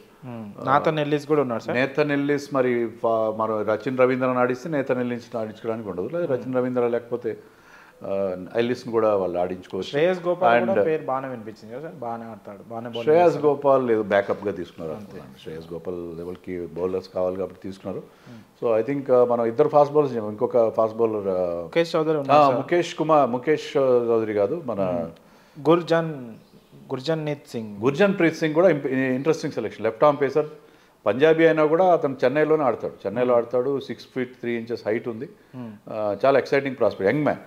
Nathan Ellis కూడా ఉన్నాడు. నేథన్ ఎల్లిస్ మరి రచిన్ రవీంద్రని ఆడిస్తే నేథన్ ఎల్లిస్ ఆడించుకోవడానికి ఉండదు, లేదా రచిన్ రవీంద్ర లేకపోతే ఎల్లిస్ని కూడా వాళ్ళు ఆడించుకోవచ్చు. శ్రేయస్ గోపాల్ పేరు బాగానే వినిపించింది కదా సార్, బాగానే ఆడతాడు, బాగానే. శ్రేయస్ గోపాల్ లేదు, బ్యాకప్గా తీసుకున్నారు అంతే. శ్రేయస్ గోపాల్ లెవెల్కి బౌలర్స్ కావాలి కాబట్టి తీసుకున్నారు. సో ఐ థింక్ మనం ఇద్దరు ఫాస్ట్ బౌలర్స్, ఇంకొక ఫాస్ట్ బౌలర్ ముఖేష్ చౌదరి కాదు, మన గుర్జన్ ప్రీత్ సింగ్ కూడా interesting selection. Left arm pacer, Punjabi అయినా కూడా అతను చెన్నైలో ఆడతాడు. 6 feet 3 inches హైట్ ఉంది, చాలా exciting prospect, young man.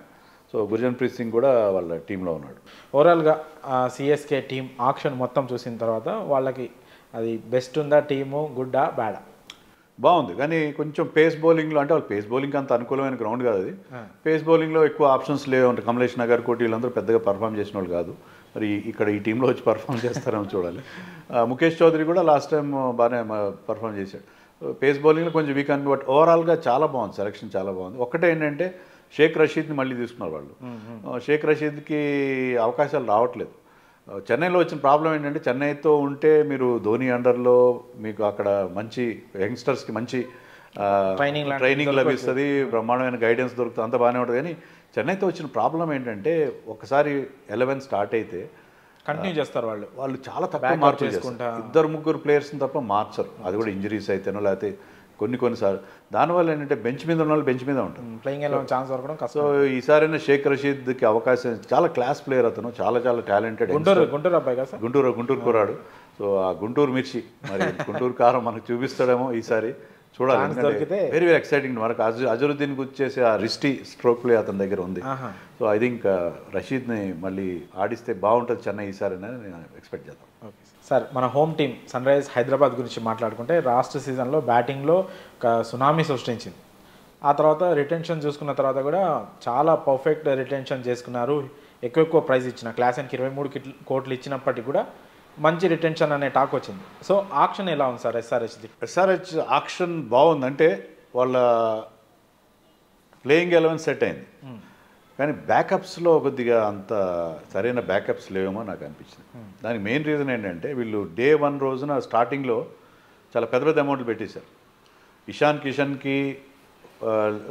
So Gurjanpreet Singh కూడా వాళ్ళ టీంలో ఉన్నాడు. ఓవరాల్గా సిఎస్కే టీం ఆక్షన్ మొత్తం చూసిన తర్వాత వాళ్ళకి అది బెస్ట్ ఉందా టీము, గుడ్డా బ్యాడా? బాగుంది. కానీ కొంచెం పేస్ బౌలింగ్లో అంటే వాళ్ళు పేస్ బౌలింగ్ అంత అనుకూలమైన గ్రౌండ్ కాదు అది. పేస్ బౌలింగ్లో ఎక్కువ ఆప్షన్స్ లేవు అంటే కమలేష్ నగర్ కోటి వీళ్ళందరూ పెద్దగా పర్ఫామ్ చేసిన వాళ్ళు కాదు. మరి ఇక్కడ ఈ టీంలో వచ్చి పర్ఫామ్ చేస్తారేమో చూడాలి. ముఖేష్ చౌదరి కూడా లాస్ట్ టైం బాగానే పర్ఫామ్ చేశాడు. పేస్ బౌలింగ్లో కొంచెం వీక్ అని, బట్ ఓవరాల్గా చాలా బాగుంది, సెలక్షన్ చాలా బాగుంది. ఒక్కటే ఏంటంటే షేక్ రషీద్ని మళ్ళీ తీసుకున్నారు వాళ్ళు. షేక్ రషీద్కి అవకాశాలు రావట్లేదు. చెన్నైలో వచ్చిన ప్రాబ్లం ఏంటంటే చెన్నైతో ఉంటే మీరు ధోని అండర్లో మీకు అక్కడ మంచి యంగ్స్టర్స్కి మంచి ట్రైనింగ్ లభిస్తుంది, బ్రహ్మాండమైన గైడెన్స్ దొరుకుతుంది, అంత బాగానే ఉంటుంది. కానీ చెన్నైతో వచ్చిన ప్రాబ్లం ఏంటంటే ఒకసారి 11 స్టార్ట్ అయితే కంటిన్యూ చేస్తారు వాళ్ళు చాలా తక్కువ మార్పులు చేసుకుంటారు. 2-3 ప్లేయర్స్ని తప్ప మార్చరు. అది కూడా ఇంజరీస్ అయితేనో లేకపోతే కొన్నిసార్లు. దానివల్ల ఏంటంటే బెంచ్ మీద ఉన్న వాళ్ళు బెంచ్ మీద ఉంటారు. ప్లేయింగ్ ఛాన్స్ దొరకడం కష్టం. సో ఈసారైనా షేక్ రషీద్కి అవకాశం, చాలా క్లాస్ ప్లేయర్ అతను, చాలా చాలా టాలెంటెడ్. గుంటూరు అబ్బాయి కదా సార్, గుంటూరు కుర్రాడు. సో ఆ గుంటూరు మిర్చి, మరి గుంటూరు కారం మనకు చూపిస్తాడేమో ఈసారి చూడాలి. Very very exciting. మనకు అజరుద్దీన్ గుర్తు చేసే ఆ రిస్టీ స్ట్రోక్ ప్లే అతని దగ్గర ఉంది. సో ఐ థింక్ రషీద్ని మళ్ళీ ఆడిస్తే బాగుంటుంది చెన్నై ఈసారి అని నేను ఎక్స్పెక్ట్ చేద్దాం. ఓకే సార్, మన home team Sunrisers Hyderabad గురించి మాట్లాడుకుంటే లాస్ట్ సీజన్లో బ్యాటింగ్లో ఒక సునామీ సృష్టించింది. ఆ తర్వాత రిటెన్షన్ చూసుకున్న తర్వాత కూడా చాలా పర్ఫెక్ట్ రిటెన్షన్ చేసుకున్నారు. ఎక్కువ ప్రైజ్ ఇచ్చిన క్లాసెన్కి 23 కోట్లు ఇచ్చినప్పటికీ కూడా మంచి రిటెన్షన్ అనే టాక్ వచ్చింది. సో ఆక్షన్ ఎలా ఉంది సార్ ఎస్ఆర్హెచ్ ఆక్షన్ బాగుంది. అంటే వాళ్ళ ప్లేయింగ్ 11 సెట్ అయింది, కానీ బ్యాకప్స్లో కొద్దిగా అంత సరైన బ్యాకప్స్ లేవేమో నాకు అనిపించింది. దానికి మెయిన్ రీజన్ ఏంటంటే వీళ్ళు Day 1 రోజున స్టార్టింగ్లో చాలా పెద్ద పెద్ద అమౌంట్లు పెట్టేశారు. ఇషాన్ కిషన్కి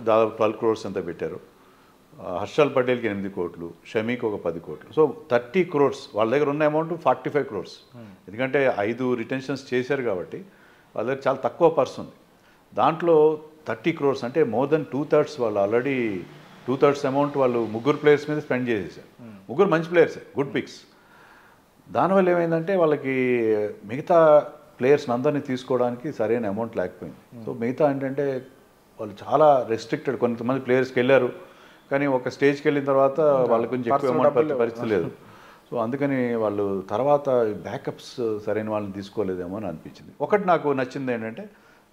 దాదాపు 12 crores ఎంత పెట్టారు, హర్షల్ పటేల్కి 8 కోట్లు, షమీకి ఒక 10 కోట్లు. So 30 crores. వాళ్ళ దగ్గర ఉన్న అమౌంట్ 45 crores. ఎందుకంటే 5 రిటెన్షన్స్ చేశారు కాబట్టి వాళ్ళ దగ్గర చాలా తక్కువ పర్స్ ఉంది. దాంట్లో 30 crores అంటే మోర్ దెన్ 2/3 వాళ్ళు ఆల్రెడీ 2/3 అమౌంట్ వాళ్ళు 3 ప్లేయర్స్ మీద స్పెండ్ చేసేసారు. 3 మంచి ప్లేయర్సే, గుడ్ పిక్స్. దానివల్ల ఏమైందంటే వాళ్ళకి మిగతా ప్లేయర్స్ని అందరినీ తీసుకోవడానికి సరైన అమౌంట్ లేకపోయింది. సో మిగతా ఏంటంటే వాళ్ళు చాలా రెస్ట్రిక్టెడ్. కొంతమంది ప్లేయర్స్కి వెళ్ళారు, కానీ ఒక స్టేజ్కి వెళ్ళిన తర్వాత వాళ్ళ గురించి ఎక్కువ అమౌంట్ పరిస్థితి లేదు. సో అందుకని వాళ్ళు తర్వాత బ్యాకప్స్ సరైన వాళ్ళని తీసుకోలేదేమో అని అనిపించింది. ఒకటి నాకు నచ్చింది ఏంటంటే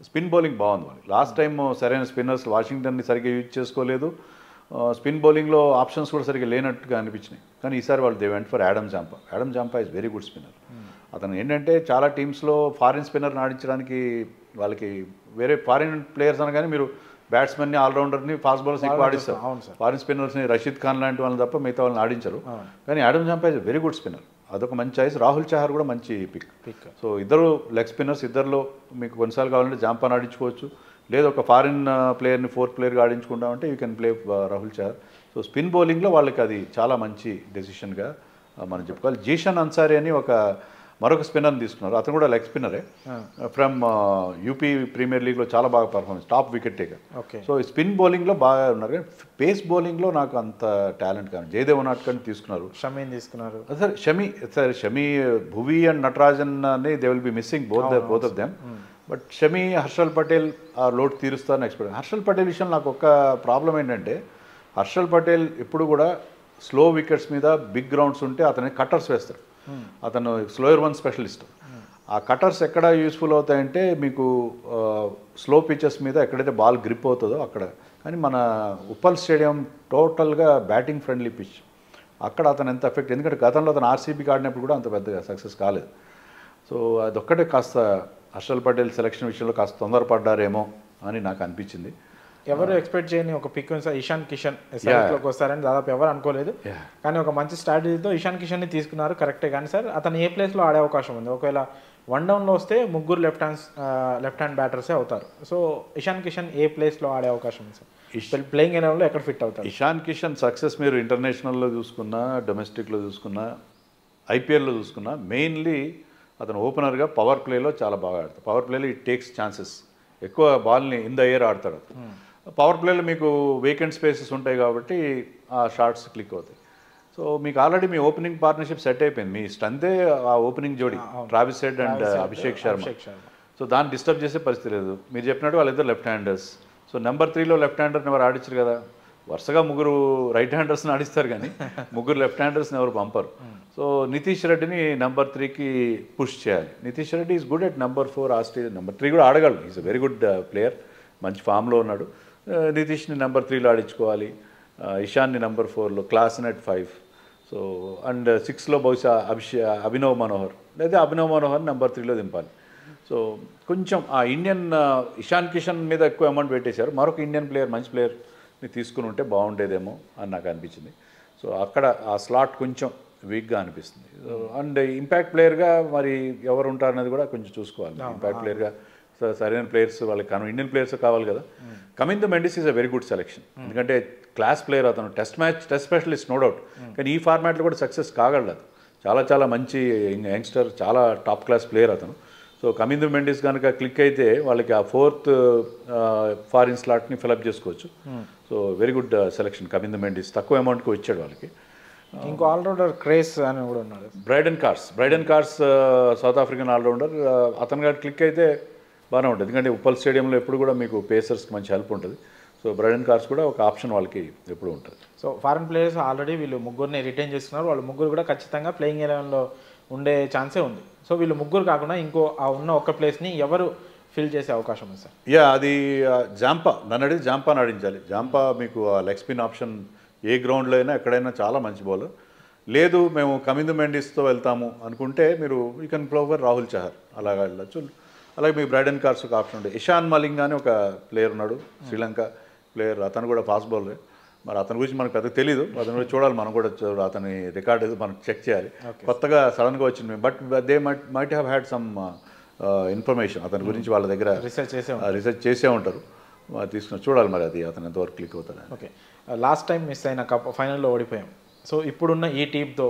స్పిన్ బౌలింగ్ బాగుంది వాళ్ళు. లాస్ట్ టైం సరైన స్పిన్నర్స్ వాషింగ్టన్ని సరిగ్గా యూజ్ చేసుకోలేదు. స్పిన్ బౌలింగ్లో ఆప్షన్స్ కూడా సరిగ్గా లేనట్టుగా అనిపించినాయి. కానీ ఈసారి వాళ్ళు they went for Adam Zampa is very good spinner. అతను ఏంటంటే చాలా టీమ్స్లో ఫారిన్ స్పిన్నర్ని ఆడించడానికి వాళ్ళకి వేరే ఫారిన్ ప్లేయర్స్ అనగానే మీరు బ్యాట్స్మెన్ని ఆల్రౌండర్ని ఫాస్ట్ బౌలర్స్ ఎక్కువ ఆడిస్తారు. ఫారిన్ స్పిన్నర్స్ని రషీద్ ఖాన్ లాంటి వాళ్ళని తప్ప మిగతా వాళ్ళని ఆడించరు. కానీ Adam Zampa is very good spinner, అదొక మంచి చాయిస్. రాహుల్ చహర్ కూడా మంచి పిక్. సో ఇద్దరు లెగ్ స్పిన్నర్స్, ఇద్దరిలో మీకు కొన్నిసార్లు కావాలంటే జాంపాన్ ఆడించుకోవచ్చు, లేదా ఒక ఫారిన్ ప్లేయర్ని 4th ప్లేయర్గా ఆడించుకుంటామంటే you can play Rahul Chahar. So spin బౌలింగ్లో వాళ్ళకి అది చాలా మంచి డెసిషన్గా మనం చెప్పుకోవాలి. జీషన్ అన్సారీ అని మరొక స్పిన్నర్ని తీసుకున్నారు. అతను కూడా లెగ్ స్పిన్నరే, ఫ్రమ్ యూపీ ప్రీమియర్ లీగ్లో చాలా బాగా performance, top wicket taker. So spin బౌలింగ్లో బాగా ఉన్నారు, కానీ పేస్ బౌలింగ్లో నాకు అంత టాలెంట్ కానీ జయదేవ్ నాట్కర్ని తీసుకున్నారు, షమీని తీసుకున్నారు. సార్ షమీ, భువి అండ్ నటరాజన్ అని they will be missing both of them. But Shami, Harshal Patel ఆ లోటు తీరుస్తారని ఎక్స్పెక్ట్. హర్షల్ పటేల్ విషయంలో నాకు ఒక ప్రాబ్లం ఏంటంటే హర్షల్ పటేల్ ఎప్పుడు కూడా స్లో వికెట్స్ మీద బిగ్ గ్రౌండ్స్ ఉంటే అతని కట్టర్స్ వేస్తారు. అతను స్లోయర్ 1 స్పెషలిస్ట్. ఆ కటర్స్ ఎక్కడ యూస్ఫుల్ అవుతాయంటే మీకు స్లో పిచెస్ మీద ఎక్కడైతే బాల్ గ్రిప్ అవుతుందో అక్కడ. కానీ మన ఉప్పల్ స్టేడియం టోటల్గా బ్యాటింగ్ ఫ్రెండ్లీ పిచ్, అక్కడ అతను ఎంత ఎఫెక్ట్, ఎందుకంటే గతంలో అతను ఆర్సీబీకి ఆడినప్పుడు కూడా అంత పెద్దగా సక్సెస్ కాలేదు. సో అదొక్కటే కాస్త హర్షల్ పటేల్ సెలక్షన్ విషయంలో కాస్త తొందరపడ్డారేమో అని నాకు అనిపించింది. ఎవరు ఎక్స్పెక్ట్ చేయని ఒక పిక్ సార్, ఇషాన్ కిషన్ ఎస్ఆర్హెచ్లోకి వస్తారని దాదాపు ఎవరు అనుకోలేదు. కానీ ఒక మంచి స్ట్రాటజీతో ఇషాన్ కిషన్ని తీసుకున్నారు, కరెక్టే. కానీ సార్ అతను ఏ ప్లేస్లో ఆడే అవకాశం ఉంది? ఒకవేళ 1 డౌన్లో వస్తే 3 లెఫ్ట్ హ్యాండ్ బ్యాటర్సే అవుతారు. సో ఇషాన్ కిషన్ ఏ ప్లేస్లో ఆడే అవకాశం ఉంది సార్? ప్లేయింగ్ ఎలెవెన్లో ఎక్కడ ఫిట్ అవుతారు? ఇషాన్ కిషన్ సక్సెస్ మీరు ఇంటర్నేషనల్లో చూసుకున్నా, డొమెస్టిక్లో చూసుకున్నా, ఐపీఎల్లో చూసుకున్నా, మెయిన్లీ అతను ఓపెనర్గా పవర్ ప్లేలో చాలా బాగా ఆడతాడు. పవర్ ప్లేలో ఇట్ టేక్స్ ఛాన్సెస్, ఎక్కువ బాల్ని ఇన్ ద ఎయిర్ ఆడతాడు. పవర్ ప్లేలో మీకు వేకెంట్ స్పేసెస్ ఉంటాయి కాబట్టి ఆ షాట్స్ క్లిక్ అవుతాయి. సో మీకు ఆల్రెడీ మీ ఓపెనింగ్ పార్ట్నర్షిప్ సెట్ అయిపోయింది, మీ స్ట్రెంతే ఆ ఓపెనింగ్ జోడి Travis Head and Abhishek Sharma. So దాన్ని డిస్టర్బ్ చేసే పరిస్థితి లేదు. మీరు చెప్పినట్టు వాళ్ళిద్దరు లెఫ్ట్ హ్యాండర్స్. సో నెంబర్ 3లో లెఫ్ట్ హ్యాండర్ని ఎవరు ఆడించారు కదా, వరుసగా ముగ్గురు రైట్ హ్యాండర్స్ని ఆడిస్తారు కానీ ముగ్గురు లెఫ్ట్ హ్యాండర్స్ని ఎవరు పంపరు. సో నితీష్ రెడ్డిని నెంబర్ 3కి పుష్ చేయాలి. Nitish Reddy is good at number 4 Australia. Number 3 కూడా ఆడగలడు, is a very good player, మంచి ఫామ్లో ఉన్నాడు. నితీష్ని నెంబర్ 3లో ఆడించుకోవాలి, ఇషాన్ని నెంబర్ 4లో, క్లాసన్ అట్ 5. సో అండ్ 6లో బహుశా అభినవ్ మనోహర్ లేదా అభినవ్ మనోహర్ నెంబర్ 3లో దింపాలి. సో కొంచెం ఆ ఇండియన్ ఇషాన్ కిషన్ మీద ఎక్కువ అమౌంట్ పెట్టేశారు. మరొక ఇండియన్ ప్లేయర్, మంచి ప్లేయర్ని తీసుకుని ఉంటే బాగుండేదేమో అని నాకు అనిపించింది. సో అక్కడ ఆ స్లాట్ కొంచెం వీక్గా అనిపిస్తుంది. అండ్ ఇంపాక్ట్ ప్లేయర్గా మరి ఎవరు ఉంటారనేది కూడా కొంచెం చూసుకోవాలి. ఇంపాక్ట్ ప్లేయర్గా సరైన ప్లేయర్స్ వాళ్ళకి ఇండియన్ ప్లేయర్స్ కావాలి కదా. Coming the Mendis is a very good selection, ఎందుకంటే క్లాస్ ప్లేయర్ అతను, టెస్ట్ స్పెషలిస్ట్ నో డౌట్. కానీ ఈ ఫార్మాట్లో కూడా సక్సెస్ కాగలడు. చాలా చాలా మంచి యంగ్స్టర్, చాలా టాప్ క్లాస్ ప్లేయర్ అతను. సో కమింగ్ ద మెండిస్ కనుక క్లిక్ అయితే వాళ్ళకి ఆ 4th ఫారిన్ స్లాట్ని ఫిలప్ చేసుకోవచ్చు. So very good selection coming the Mendis, తక్కువ అమౌంట్కి వచ్చాడు వాళ్ళకి. ఇంకో ఆల్రౌండర్ క్రేస్ అని కూడా ఉన్నాడు, Brydon Carse South African allrounder. అతను గారు క్లిక్ అయితే బాగానే ఉంటుంది, ఎందుకంటే ఉప్పల్ స్టేడియంలో ఎప్పుడు కూడా మీకు పేసర్స్కి మంచి హెల్ప్ ఉంటుంది. సో బ్రైడెన్ కార్స్ కూడా ఒక ఆప్షన్ వాళ్ళకి ఎప్పుడు ఉంటుంది. సో ఫారెన్ ప్లేయర్స్ ఆల్రెడీ వీళ్ళు ముగ్గురిని రిటైన్ చేసుకున్నారు. వాళ్ళు ముగ్గురు కూడా ఖచ్చితంగా ప్లేయింగ్ 11లో ఉండే ఛాన్సే ఉంది. సో వీళ్ళు ముగ్గురు కాకుండా ఇంకో ఆ ఉన్న ఒక్క ప్లేస్ని ఎవరు ఫిల్ చేసే అవకాశం ఉంది సార్? అది జాంపా, నన్ను అడిగి జాంపాని ఆడించాలి. జాంపా మీకు ఆ లెగ్ స్పిన్ ఆప్షన్ ఏ గ్రౌండ్లో అయినా ఎక్కడైనా చాలా మంచి బౌలర్. లేదు మేము కమిందు మెండిస్తో వెళ్తాము అనుకుంటే మీరు యూ కెన్ ప్లోవర్ రాహుల్ చహర్, అలాగా వెళ్ళచ్చు. అలాగే మీకు బ్రైడెన్ కార్స్ ఒక ఆప్షన్ ఉంటుంది. ఇషాన్ మలింగ్ అని ఒక ప్లేయర్ ఉన్నాడు, శ్రీలంక ప్లేయర్, అతను కూడా ఫాస్ట్ బౌలరే. మరి అతని గురించి మనకు పెద్దగా తెలీదు, అతను కూడా చూడాలి, మనం కూడా అతని రికార్డ్ ఏదో మనం చెక్ చేయాలి. కొత్తగా సడన్గా వచ్చింది, but they might have had some information అతని గురించి, వాళ్ళ దగ్గర రీసెర్చ్ చేసే ఉంటారు, తీసుకుని చూడాలి మరి అది అతను ఎంతవరకు క్లిక్ అవుతాడు. ఓకే, లాస్ట్ టైం మిస్ అయిన కప్ ఫైనల్లో ఓడిపోయాం. సో ఇప్పుడున్న ఈ టీంతో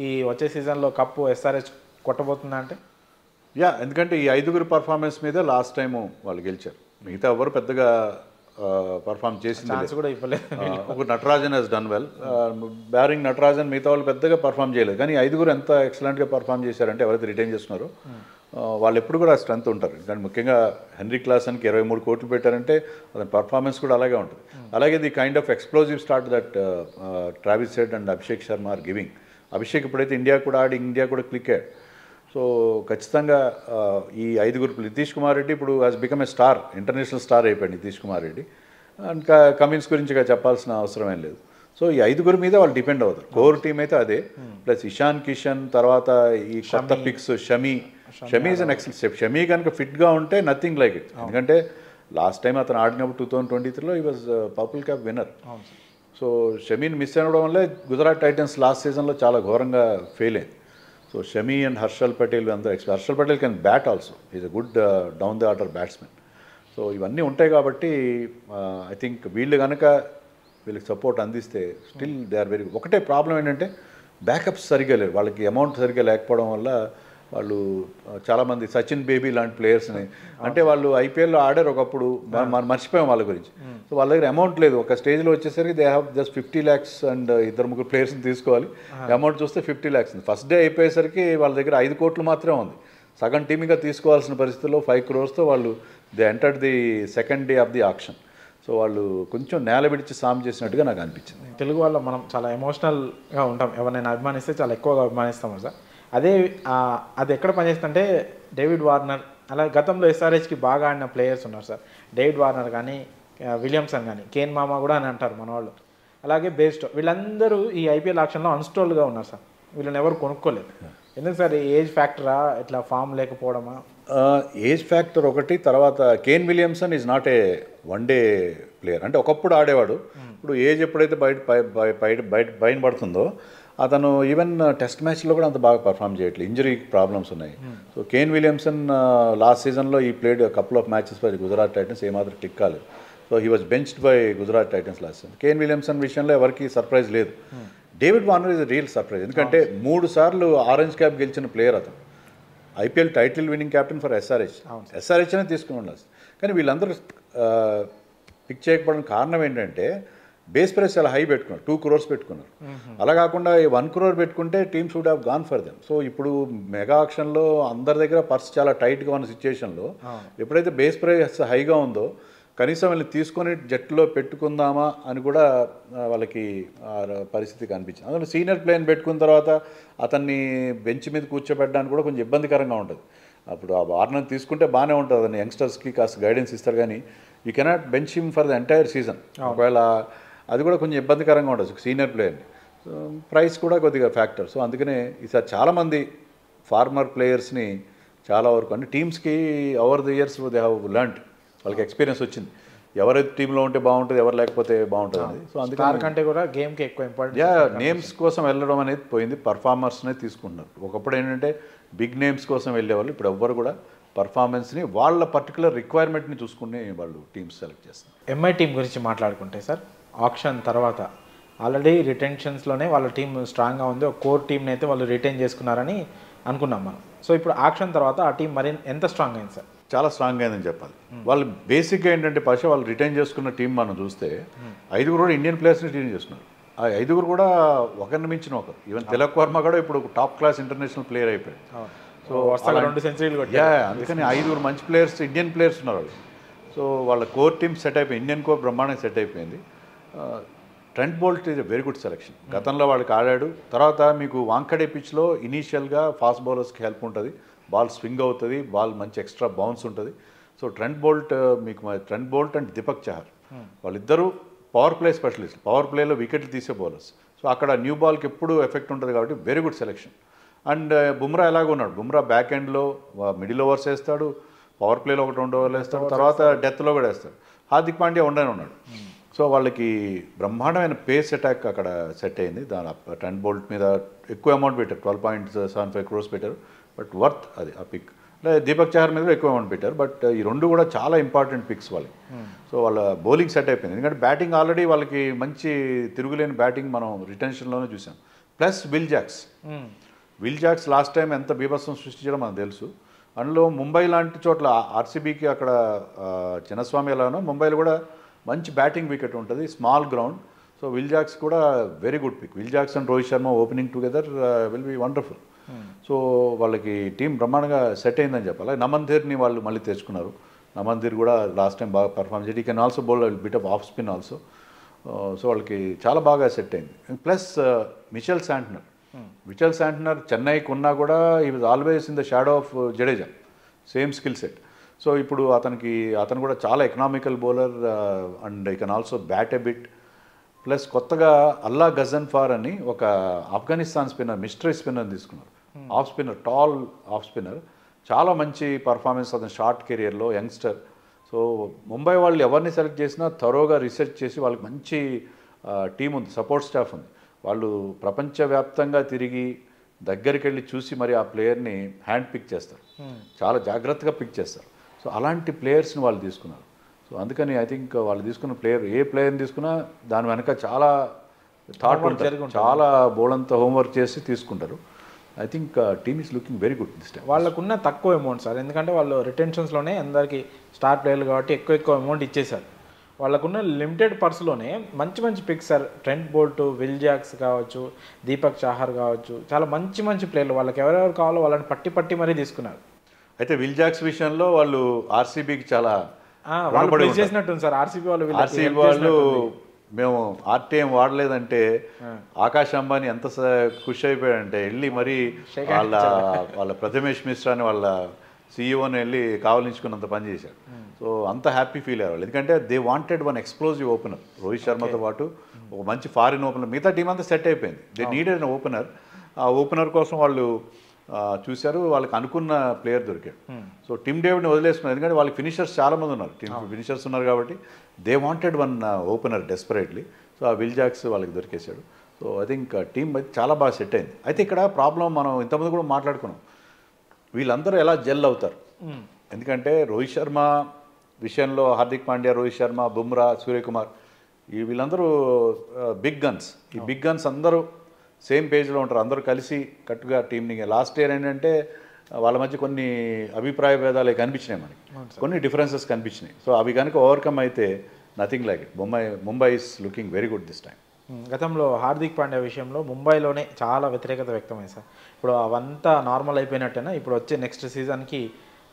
ఈ వచ్చే సీజన్లో కప్పు ఎస్ఆర్హెచ్ కొట్టబోతుందా అంటే? ఎందుకంటే ఈ 5గురు పర్ఫార్మెన్స్ మీద లాస్ట్ టైము వాళ్ళు గెలిచారు. మిగతా ఎవరు పెద్దగా పర్ఫామ్ చేసింది కూడా ఇవ్వలేదు. ఒక Natarajan he's done well, barring Natarajan మిగతా వాళ్ళు పెద్దగా పర్ఫామ్ చేయలేదు. కానీ 5గురు ఎంత ఎక్సలెంట్గా పర్ఫామ్ చేశారంటే ఎవరైతే రిటైన్ చేస్తున్నారో వాళ్ళు ఎప్పుడు కూడా స్ట్రెంత్ ఉంటారు. కానీ ముఖ్యంగా హెన్రీ క్లాసన్కి 23 కోట్లు పెట్టారంటే అతని పర్ఫార్మెన్స్ కూడా అలాగే ఉంటుంది. అలాగే the kind of explosive start that Travis Head and Abhishek Sharma are giving. Abhishek ఇప్పుడైతే ఇండియా కూడా ఆడి ఇండియా కూడా క్లిక్ అయ్యాడు. సో ఖచ్చితంగా ఈ 5గురు, నితీష్ కుమార్ రెడ్డి ఇప్పుడు has become a star, international star అయిపోయాడు నితీష్ కుమార్ రెడ్డి. అండ్ కమిన్స్ గురించి చెప్పాల్సిన అవసరం ఏం లేదు. సో ఈ 5గురు మీద వాళ్ళు డిపెండ్ అవుతారు. కోర్ టీం అయితే అదే, ప్లస్ ఇషాన్ కిషన్, తర్వాత ఈ కొత్త picks Shami is an excellent step. Shami కనుక ఫిట్గా ఉంటే నథింగ్ లైక్ ఇట్, ఎందుకంటే లాస్ట్ టైం అతను ఆడినప్పుడు 2023లో he was purple cap winner. So షమీని మిస్ అవ్వడం వల్లే గుజరాత్ టైటన్స్ లాస్ట్ సీజన్లో చాలా ఘోరంగా ఫెయిల్ అయింది. సో షమీ అండ్ హర్షల్ పటేల్ అందరూ Harshal Patel can bat also, is a good down the order batsmen. So ఇవన్నీ ఉంటాయి కాబట్టి ఐ థింక్ వీళ్ళు కనుక వీళ్ళకి సపోర్ట్ అందిస్తే స్టిల్ దే ఆర్ వెరీ. ఒకటే ప్రాబ్లం ఏంటంటే బ్యాకప్స్ సరిగ్గా లేరు, వాళ్ళకి అమౌంట్ సరిగ్గా లేకపోవడం వల్ల వాళ్ళు చాలామంది సచిన్ బేబీ లాంటి ప్లేయర్స్ని, అంటే వాళ్ళు ఐపీఎల్లో ఆడారు ఒకప్పుడు, మనం మర్చిపోయాం వాళ్ళ గురించి. సో వాళ్ళ దగ్గర అమౌంట్ లేదు. ఒక స్టేజ్లో వచ్చేసరికి they have just 50 lakhs and 2-3 ప్లేయర్స్ని తీసుకోవాలి. అమౌంట్ చూస్తే 50 lakhs. ఫస్ట్ డే అయిపోయేసరికి వాళ్ళ దగ్గర 5 కోట్లు మాత్రమే ఉంది. సగం టీమ్గా తీసుకోవాల్సిన పరిస్థితుల్లో 5 crores వాళ్ళు they entered the second day of the auction. So వాళ్ళు కొంచెం నేల విడిచి సామ్ చేసినట్టుగా నాకు అనిపించింది. తెలుగు వాళ్ళు మనం చాలా ఎమోషనల్గా ఉంటాం, ఎవరినైనా అభిమానిస్తే చాలా ఎక్కువగా అభిమానిస్తాం సార్. అది ఎక్కడ పనిచేస్తుందంటే డేవిడ్ వార్నర్, అలా గతంలో ఎస్ఆర్హెచ్కి బాగా ఆడిన ప్లేయర్స్ ఉన్నారు సార్. డేవిడ్ వార్నర్ కానీ, విలియమ్సన్ కానీ, కేన్ మామా కూడా అని అంటారు మన వాళ్ళు, అలాగే బేస్టో, వీళ్ళందరూ ఈ ఐపీఎల్ ఆక్షన్లో అన్స్టోల్డ్గా ఉన్నారు సార్. వీళ్ళని ఎవరు కొనుక్కోలేదు. ఎందుకు సార్? ఏజ్ ఫ్యాక్టరా, ఇట్లా ఫామ్ లేకపోవడమా? ఏజ్ ఫ్యాక్టర్ ఒకటి. తర్వాత Kane Williamson is not a one day player, అంటే ఒకప్పుడు ఆడేవాడు. ఇప్పుడు ఏజ్ ఎప్పుడైతే బయట పడుతుందో అతను ఈవెన్ టెస్ట్ మ్యాచ్లో కూడా అంత బాగా పర్ఫామ్ చేయట్లేదు, ఇంజరీ ప్రాబ్లమ్స్ ఉన్నాయి. సో కేన్ విలియమ్సన్ లాస్ట్ సీజన్లో he played couple of matches by Gujarat Titans, ఏమాత్రం క్లిక్ కాలేదు. So he was benched by Gujarat Titans last season. Kane Williamson విషయంలో ఎవరికి సర్ప్రైజ్ లేదు. David Warner is real surprise, ఎందుకంటే 3 సార్లు ఆరెంజ్ క్యాప్ గెలిచిన ప్లేయర్ అతను, IPL title winning captain for SRH అనే తీసుకుని ఉండాలి. కానీ వీళ్ళందరూ పిక్ చేయకపోవడానికి కారణం ఏంటంటే బేస్ ప్రైస్ చాలా హై పెట్టుకున్నారు, 2 crores పెట్టుకున్నారు. అలా కాకుండా 1 crore పెట్టుకుంటే teams would have gone for them. So ఇప్పుడు మెగా ఆక్షన్లో అందరి దగ్గర పర్స్ చాలా టైట్గా ఉన్న సిచ్యుయేషన్లో ఎప్పుడైతే బేస్ ప్రైస్ హైగా ఉందో కనీసం వీళ్ళని తీసుకొని జట్టులో పెట్టుకుందామా అని కూడా వాళ్ళకి పరిస్థితి కనిపించింది. అందులో సీనియర్ ప్లేయర్ని పెట్టుకున్న తర్వాత అతన్ని బెంచ్ మీద కూర్చోబెట్టడానికి కూడా కొంచెం ఇబ్బందికరంగా ఉంటుంది. అప్పుడు ఆ వార్నర్ తీసుకుంటే బాగానే ఉంటుంది, అతను యంగ్స్టర్స్కి కాస్త గైడెన్స్ ఇస్తారు, కానీ you cannot bench him for the entire season. ఒకవేళ అది కూడా కొంచెం ఇబ్బందికరంగా ఉంటుంది సీనియర్ ప్లేయర్ని. సో ప్రైస్ కూడా కొద్దిగా ఫ్యాక్టర్. సో అందుకనే ఈసారి చాలామంది ఫార్మర్ ప్లేయర్స్ని చాలా వరకు అంటే టీమ్స్కి over the years they have learned, వాళ్ళకి ఎక్స్పీరియన్స్ వచ్చింది ఎవరైతే టీంలో ఉంటే బాగుంటుంది, ఎవరు లేకపోతే బాగుంటుంది అనేది. సో అందుకని కంటే కూడా గేమ్కి ఎక్కువ ఇంపార్టెంట్. నేమ్స్ కోసం వెళ్ళడం అనేది పోయింది, పర్ఫార్మర్స్నే తీసుకుంటున్నారు. ఒకప్పుడు ఏంటంటే బిగ్ నేమ్స్ కోసం వెళ్ళేవాళ్ళు, ఇప్పుడు ఎవ్వరు కూడా పర్ఫార్మెన్స్ని వాళ్ళ పర్టికులర్ రిక్వైర్మెంట్ని చూసుకుని వాళ్ళు టీమ్స్ సెలెక్ట్ చేస్తారు. ఎంఐ టీం గురించి మాట్లాడుకుంటే సార్, ఆప్షన్ తర్వాత ఆల్రెడీ రిటెన్షన్స్లోనే వాళ్ళ టీం స్ట్రాంగ్గా ఉంది, ఒక కోర్ టీంని అయితే వాళ్ళు రిటైన్ చేసుకున్నారని అనుకున్నాం మనం. సో ఇప్పుడు ఆక్షన్ తర్వాత ఆ టీం మరి ఎంత స్ట్రాంగ్ అయింది సార్? చాలా స్ట్రాంగ్ అయిందని చెప్పాలి. వాళ్ళు బేసిక్గా ఏంటంటే పాషా, వాళ్ళు రిటైన్ చేసుకున్న టీం మనం చూస్తే 5 కూడా ఇండియన్ ప్లేయర్స్ని రిటైన్ చేసుకున్నారు. ఆ 5 కూడా ఒకరిని మించిన ఒకరు. ఈవెన్ తిలక్ వర్మ కూడా ఇప్పుడు టాప్ క్లాస్ ఇంటర్నేషనల్ ప్లేయర్ అయిపోయాడు. సో 2 సెంచరీలు అందుకని 5 మంచి ప్లేయర్స్, ఇండియన్ ప్లేయర్స్ ఉన్నారు వాళ్ళు. సో వాళ్ళ కోర్ టీమ్ సెట్ అయిపోయింది, ఇండియన్ కోర్ బ్రహ్మాండంగా సెట్ అయిపోయింది. Trent Boult is a very good selection. గతంలో వాళ్ళకి ఆడాడు. తర్వాత మీకు వాంకడే పిచ్లో ఇనీషియల్గా ఫాస్ట్ బౌలర్స్కి హెల్ప్ ఉంటుంది, బాల్ స్వింగ్ అవుతుంది, బాల్ మంచి ఎక్స్ట్రా బౌన్స్ ఉంటుంది. So Trent Boult and Deepak Chahar వాళ్ళిద్దరూ పవర్ ప్లే స్పెషలిస్ట్, పవర్ ప్లేలో వికెట్లు తీసే బౌలర్స్. సో అక్కడ న్యూ బాల్కి ఎప్పుడు ఎఫెక్ట్ ఉంటుంది కాబట్టి very good selection. And Bumrah ఎలాగో ఉన్నాడు, బుమ్రా బ్యాక్ ఎండ్లో మిడిల్ ఓవర్స్ వేస్తాడు, పవర్ ప్లేలో 1-2 ఓవర్లు వేస్తాడు, తర్వాత డెత్లో కూడా వేస్తాడు. హార్దిక్ పాండ్యా ఉండనే ఉన్నాడు. సో వాళ్ళకి బ్రహ్మాండమైన పేస్ అటాక్ అక్కడ సెట్ అయింది. దాని ట్రెంట్ బోల్ట్ మీద ఎక్కువ అమౌంట్ పెట్టారు, 12.75 crores పెట్టారు, బట్ వర్త్ అది ఆ పిక్. అంటే దీపక్ చహర్ మీద ఎక్కువ అమౌంట్ పెట్టారు, బట్ ఈ 2 కూడా చాలా ఇంపార్టెంట్ పిక్స్ వాళ్ళకి. సో వాళ్ళ బౌలింగ్ సెట్ అయిపోయింది, ఎందుకంటే బ్యాటింగ్ ఆల్రెడీ వాళ్ళకి మంచి తిరుగులేని బ్యాటింగ్ మనం రిటెన్షన్లోనే చూసాం. Plus Will Jacks last time ఎంత బీభత్సం సృష్టించడం మనకు తెలుసు. అందులో ముంబై లాంటి చోట్ల ఆర్సీబీకి అక్కడ చిన్నస్వామి ఎలానో ముంబైలో కూడా మంచి బ్యాటింగ్ వికెట్ ఉంటుంది, small ground. So will jacks కూడా very good pick. Will Jacks and Rohit Sharma opening together will be wonderful. So వాళ్ళకి టీం బ్రహ్మాండంగా సెట్ అయిందని చెప్పాలి. నమన్ధీర్ని వాళ్ళు మళ్ళీ తెచ్చుకున్నారు. నమన్ధీర్ కూడా లాస్ట్ టైం బాగా పర్ఫార్మ్ చేసి can also bowl bit of off spin also. So వాళ్ళకి చాలా బాగా సెట్ అయింది. ప్లస్ మిచెల్ శాంట్నర్ చెన్నైకి ఉన్నా కూడా ఈ was always in the shadow of Jadeja, same skill set. So ఇప్పుడు అతను కూడా చాలా economical bowler and I can also bat a bit. Plus కొత్తగా అల్లా గజన్ఫార్ అని ఒక ఆఫ్ఘనిస్తాన్ స్పిన్నర్, మిస్టరీ స్పిన్నర్ తీసుకున్నారు, off spinner, tall off spinner, చాలా మంచి పర్ఫార్మెన్స్ అతను షార్ట్ కెరియర్లో, యంగ్స్టర్. సో ముంబై వాళ్ళు ఎవరిని సెలెక్ట్ చేసినా థరోగా రీసెర్చ్ చేసి వాళ్ళకి మంచి టీం ఉంది, సపోర్ట్ స్టాఫ్ ఉంది. వాళ్ళు ప్రపంచవ్యాప్తంగా తిరిగి దగ్గరికి వెళ్ళి చూసి మరి ఆ ప్లేయర్ని హ్యాండ్ పిక్ చేస్తారు, చాలా జాగ్రత్తగా పిక్ చేస్తారు. సో అలాంటి ప్లేయర్స్ని వాళ్ళు తీసుకున్నారు. సో అందుకని ఐ థింక్ వాళ్ళు తీసుకున్న ప్లేయర్, ఏ ప్లేయర్ని తీసుకున్నా దాని వెనక చాలా థాట్ ఉంటుంది, చాలా బోర్డంతా హోంవర్క్ చేసి తీసుకుంటారు. I think team is looking very good this time. వాళ్ళకున్న తక్కువ అమౌంట్ సార్, ఎందుకంటే వాళ్ళు రిటెన్షన్స్లోనే అందరికీ స్టార్ ప్లేయర్లు కాబట్టి ఎక్కువ అమౌంట్ ఇచ్చేశారు. వాళ్ళకున్న లిమిటెడ్ పర్స్లోనే మంచి picks sir. Trent Boult, Will Jacks కావచ్చు, దీపక్ చాహర్ కావచ్చు, చాలా మంచి ప్లేయర్లు. వాళ్ళకి ఎవరెవరు కావాలో వాళ్ళని పట్టి మరీ తీసుకున్నారు. అయితే విల్ జాక్స్ విషయంలో వాళ్ళు ఆర్సీబీకి చాలా చేసినట్టుంది సార్. ఆర్సీబీ వాళ్ళు మేము ఆర్టీఎం వాడలేదంటే ఆకాష్ అంబానీ ఎంత ఖుషి అయిపోయాడంటే వెళ్ళి మరి వాళ్ళ ప్రథమేష్ మిశ్రా అని వాళ్ళ సీఈఓని వెళ్ళి కావలించుకున్నంత పని చేశాడు. సో అంత హ్యాపీ ఫీల్ అయ్యేవాళ్ళు, ఎందుకంటే they wanted one explosive opener. Rohit శర్మతో పాటు ఒక మంచి ఫారిన్ ఓపెనర్, మిగతా టీం అంతా సెట్ అయిపోయింది. They needed an opener. ఆ ఓపెనర్ కోసం వాళ్ళు చూశారు, వాళ్ళకి అనుకున్న ప్లేయర్ దొరికాడు. సో టిమ్ డేవిడ్ని వదిలేసుకున్నారు, ఎందుకంటే వాళ్ళకి ఫినిషర్స్ చాలామంది ఉన్నారు, ఫినిషర్స్ ఉన్నారు కాబట్టి they wanted one opener desperately. So ఆ విల్ జాక్స్ వాళ్ళకి దొరికేశాడు. సో ఐ థింక్ టీమ్ అయితే చాలా బాగా సెట్ అయింది. అయితే ఇక్కడ ప్రాబ్లం మనం ఇంతకుముందు కూడా మాట్లాడుకున్నాం, వీళ్ళందరూ ఎలా జెల్ అవుతారు. ఎందుకంటే రోహిత్ శర్మ విషయంలో హార్దిక్ పాండ్యా, రోహిత్ శర్మ, బుమ్రా, సూర్యకుమార్, వీళ్ళందరూ బిగ్ గన్స్. ఈ బిగ్ గన్స్ అందరూ సేమ్ పేజ్లో ఉంటారు, అందరూ కలిసి కట్టుగా టీంని. లాస్ట్ ఇయర్ ఏంటంటే వాళ్ళ మధ్య కొన్ని అభిప్రాయ భేదాలు కనిపించినాయి, మనకి కొన్ని డిఫరెన్సెస్ కనిపించినాయి. సో అవి కనుక ఓవర్కమ్ అయితే nothing like it. Mumbai is looking very good this time. గతంలో హార్దిక్ పాండ్యా విషయంలో ముంబైలోనే చాలా వ్యతిరేకత వ్యక్తమైంది సార్. ఇప్పుడు అవంతా నార్మల్ అయిపోయినట్టేనా? ఇప్పుడు వచ్చే నెక్స్ట్ సీజన్కి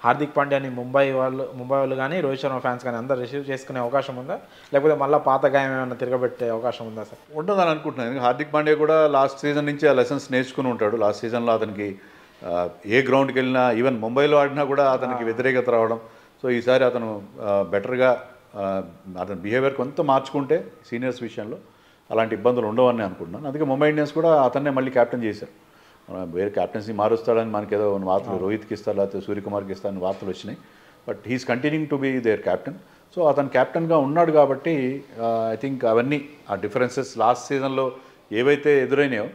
హార్దిక్ పాండ్యాని ముంబై వాళ్ళు కానీ రోహిత్ శర్మ ఫ్యాన్స్ కానీ అందరూ రిసీవ్ చేసుకునే అవకాశం ఉందా, లేకపోతే మళ్ళీ పాత గాయం ఏమైనా తిరగబెట్టే అవకాశం ఉందా సార్? ఉంటుందని అనుకుంటున్నాను. ఎందుకంటే హార్దిక్ పాండ్యా కూడా లాస్ట్ సీజన్ నుంచి ఆ లెసన్స్ నేర్చుకుని ఉంటాడు. లాస్ట్ సీజన్లో అతనికి ఏ గ్రౌండ్కి వెళ్ళినా, ఈవెన్ ముంబైలో ఆడినా కూడా అతనికి వ్యతిరేకత రావడం. సో ఈసారి అతను బెటర్గా అతని బిహేవియర్ కొంత మార్చుకుంటే సీనియర్స్ విషయంలో అలాంటి ఇబ్బందులు ఉండవని అనుకుంటున్నాను. అందుకే ముంబై ఇండియన్స్ కూడా అతన్నే మళ్ళీ క్యాప్టెన్ చేశారు. వేరే క్యాప్టెన్సీ మారుస్తాడని మనకి ఏదో వార్తలు రోహిత్కి ఇస్తారు, లేకపోతే సూర్యకుమార్కి ఇస్తారని వార్తలు వచ్చినాయి. But he's continuing to be their captain. So అతను క్యాప్టెన్గా ఉన్నాడు కాబట్టి ఐ థింక్ అవన్నీ ఆ డిఫరెన్సెస్ లాస్ట్ సీజన్లో ఏవైతే ఎదురైనాయో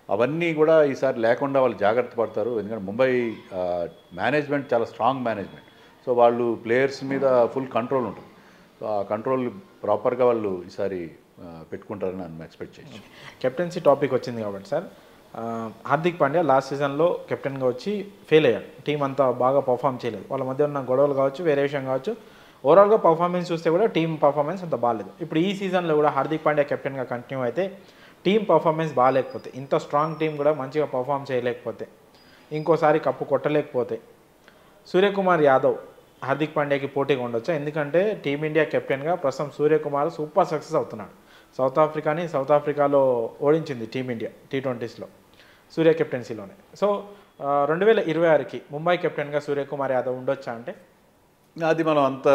అవన్నీ కూడా ఈసారి లేకుండా వాళ్ళు జాగ్రత్త పడతారు. ఎందుకంటే ముంబై మేనేజ్మెంట్ చాలా స్ట్రాంగ్ మేనేజ్మెంట్. సో వాళ్ళు ప్లేయర్స్ మీద ఫుల్ కంట్రోల్ ఉంటుంది. సో ఆ కంట్రోల్ ప్రాపర్గా వాళ్ళు ఈసారి పెట్టుకుంటారని నేను ఎక్స్పెక్ట్ చేయొచ్చు. కెప్టెన్సీ టాపిక్ వచ్చింది కాబట్టి సార్, హార్దిక్ పాండ్యా లాస్ట్ సీజన్లో కెప్టెన్గా వచ్చి ఫెయిల్ అయ్యాడు. టీం అంతా బాగా పర్ఫామ్ చేయలేదు. వాళ్ళ మధ్య ఉన్న గొడవలు కావచ్చు, వేరే విషయం కావచ్చు, ఓవరాల్గా పర్ఫార్మెన్స్ చూస్తే కూడా టీం పర్ఫార్మెన్స్ అంత బాగాలేదు. ఇప్పుడు ఈ సీజన్లో కూడా హార్దిక్ పాండ్యా కెప్టెన్గా కంటిన్యూ అయితే టీం పర్ఫార్మెన్స్ బాగాలేకపోతే, ఇంత స్ట్రాంగ్ టీం కూడా మంచిగా పర్ఫామ్ చేయలేకపోతే, ఇంకోసారి కప్పు కొట్టలేకపోతే సూర్యకుమార్ యాదవ్ హార్దిక్ పాండ్యాకి పోటీగా ఉండొచ్చా? ఎందుకంటే టీమిండియా కెప్టెన్గా ప్రస్తుతం సూర్యకుమార్ సూపర్ సక్సెస్ అవుతున్నాడు. సౌత్ ఆఫ్రికాలో ఓడించింది టీమిండియా T20sలో సూర్య కెప్టెన్సీలోనే. సో 2026కి ముంబై కెప్టెన్గా సూర్యకుమార్ యాదవ్ ఉండొచ్చా అంటే? అది మనం అంత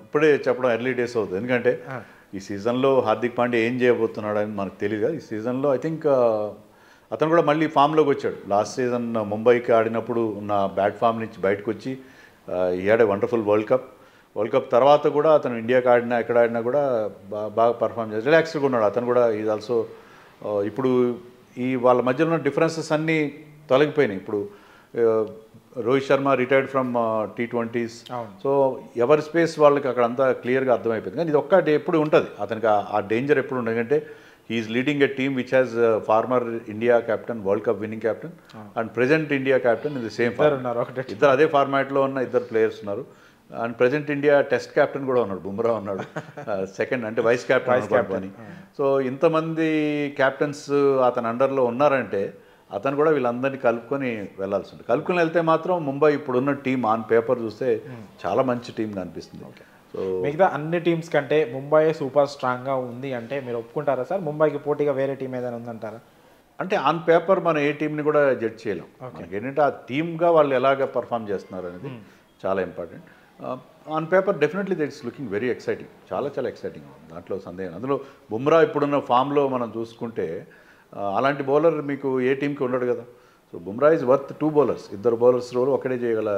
ఇప్పుడే చెప్పడం ఎర్లీ డేస్ అవుతుంది. ఎందుకంటే ఈ సీజన్లో హార్దిక్ పాండ్యా ఏం చేయబోతున్నాడు అని మనకు తెలియదు. ఈ సీజన్లో ఐ థింక్ అతను కూడా మళ్ళీ ఫామ్లోకి వచ్చాడు. లాస్ట్ సీజన్ ముంబైకి ఆడినప్పుడు ఉన్న బ్యాడ్ ఫామ్ నుంచి బయటకు వచ్చి ఈ had a wonderful world cup తర్వాత కూడా అతను ఇండియాకి ఆడినా ఎక్కడ ఆడినా కూడా బాగా పర్ఫామ్ చేసి రిలాక్స్డ్గా ఉన్నాడు. అతను కూడా ఈజ్ ఆల్సో ఇప్పుడు ఈ వాళ్ళ మధ్యలో ఉన్న డిఫరెన్సెస్ అన్నీ తొలగిపోయినాయి. ఇప్పుడు Rohit Sharma retired from T20s. So ఎవరి స్పేస్ వాళ్ళకి అక్కడ అంతా క్లియర్గా అర్థమైపోయింది. కానీ ఇది ఒక్కటి ఎప్పుడు ఉంటుంది అతనికి, ఆ డేంజర్ ఎప్పుడు ఉండదు. ఎందుకంటే he's leading a team which has former India captain, world cup winning captain and present India captain in the same ఇద్దరు అదే ఫార్మాట్లో ఉన్న ఇద్దరు ప్లేయర్స్ ఉన్నారు. And present India test captain కూడా ఉన్నాడు, బుమ్రా ఉన్నాడు సెకండ్ అంటే వైస్ క్యాప్టెన్ అని. సో ఇంతమంది క్యాప్టెన్స్ అతని అండర్లో ఉన్నారంటే అతను కూడా వీళ్ళందరినీ కలుపుకొని వెళ్లాల్సి ఉంటుంది. కలుపుకొని వెళ్తే మాత్రం ముంబై ఇప్పుడున్న టీం ఆన్ పేపర్ చూస్తే చాలా మంచి టీంగా అనిపిస్తుంది. సో మిగతా అన్ని టీమ్స్ కంటే ముంబై సూపర్ స్ట్రాంగ్గా ఉంది అంటే మీరు ఒప్పుకుంటారా సార్? ముంబైకి పోటీగా వేరే టీం ఏదైనా ఉందంటారా? అంటే ఆన్ పేపర్ మనం ఏ టీంని కూడా జడ్జ్ చేయలేం. మనకి ఏంటంటే ఆ టీమ్గా వాళ్ళు ఎలాగ పర్ఫామ్ చేస్తున్నారు అనేది చాలా important. On paper definitely that is looking very exciting, చాలా ఎక్సైటింగ్, దాంట్లో సందేహం. అందులో బుమ్రా ఇప్పుడున్న ఫామ్లో మనం చూసుకుంటే అలాంటి బౌలర్ మీకు ఏ టీంకి ఉండడు కదా. So Bumrah is worth 2 bowlers, ఇద్దరు బౌలర్స్ రోల్ ఒకటే చేయగల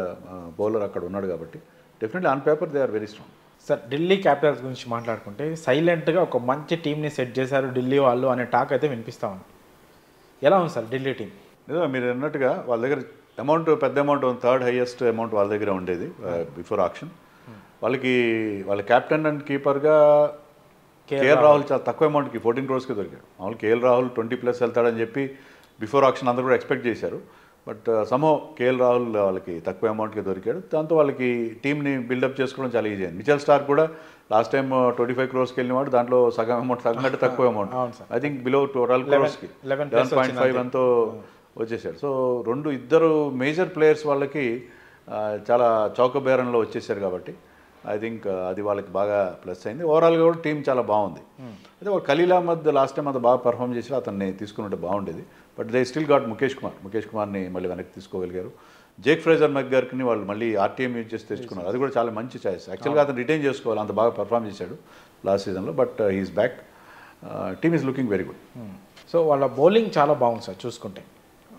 బౌలర్ అక్కడ ఉన్నాడు కాబట్టి definitely on paper they are very strong. Sir Delhi Capitals గురించి మాట్లాడుకుంటే సైలెంట్గా ఒక మంచి టీంని సెట్ చేశారు ఢిల్లీ వాళ్ళు అనే టాక్ అయితే వినిపిస్తా ఉంది. ఎలా ఉంది సార్ ఢిల్లీ టీం? ఏదో మీరు అన్నట్టుగా వాళ్ళ దగ్గర అమౌంట్ పెద్ద అమౌంట్, 3rd highest అమౌంట్ వాళ్ళ దగ్గర ఉండేది బిఫోర్ ఆక్షన్. వాళ్ళ క్యాప్టెన్ అండ్ కీపర్గా కేఎల్ రాహుల్ చాలా తక్కువ అమౌంట్కి 14 crores దొరికాడు. మామూలు కేఎల్ రాహుల్ 20+ వెళ్తాడని చెప్పి బిఫోర్ ఆక్షన్ అందరూ కూడా ఎక్స్పెక్ట్ చేశారు. బట్ సమ్హౌ కేఎల్ రాహుల్ వాళ్ళకి తక్కువ అమౌంట్కి దొరికాడు. దాంతో వాళ్ళకి టీంని బిల్డప్ చేసుకోవడం చాలా ఈజీ అయింది. మిచెల్ స్టార్క్ కూడా లాస్ట్ టైం 25 crores వెళ్ళినవాడు, దాంట్లో సగం అమౌంట్ కంటే తక్కువ amount, I think below 12 crores 11.5 అంతో వచ్చేసాడు. సో ఇద్దరు మేజర్ ప్లేయర్స్ వాళ్ళకి చాలా చౌకబేరంలో వచ్చేసారు కాబట్టి ఐ థింక్ అది వాళ్ళకి బాగా ప్లస్ అయింది. ఓవరాల్గా కూడా టీం చాలా బాగుంది. అయితే ఖలీల్ అహ్మద్ లాస్ట్ టైం అంత బాగా పర్ఫామ్ చేసి అతన్ని తీసుకున్నట్టు బాగుండేది. But they still got Mukesh కుమార్ని మళ్ళీ వెనక్కి తీసుకోగలిగారు. జేక్ ఫ్రేజర్ మెక్గార్క్ని వాళ్ళు మళ్ళీ ఆర్టీఎం యూజ్ చేసి తెచ్చుకున్నారు. అది కూడా చాలా మంచి చాయిస్. యాక్చువల్గా అతను రిటైన్ చేసుకోవాలి, అంత బాగా పర్ఫామ్ చేశాడు లాస్ట్ సీజన్లో. But he's back. Team is looking very good. So వాళ్ళ బౌలింగ్ చాలా బాగుంది సార్ చూసుకుంటే.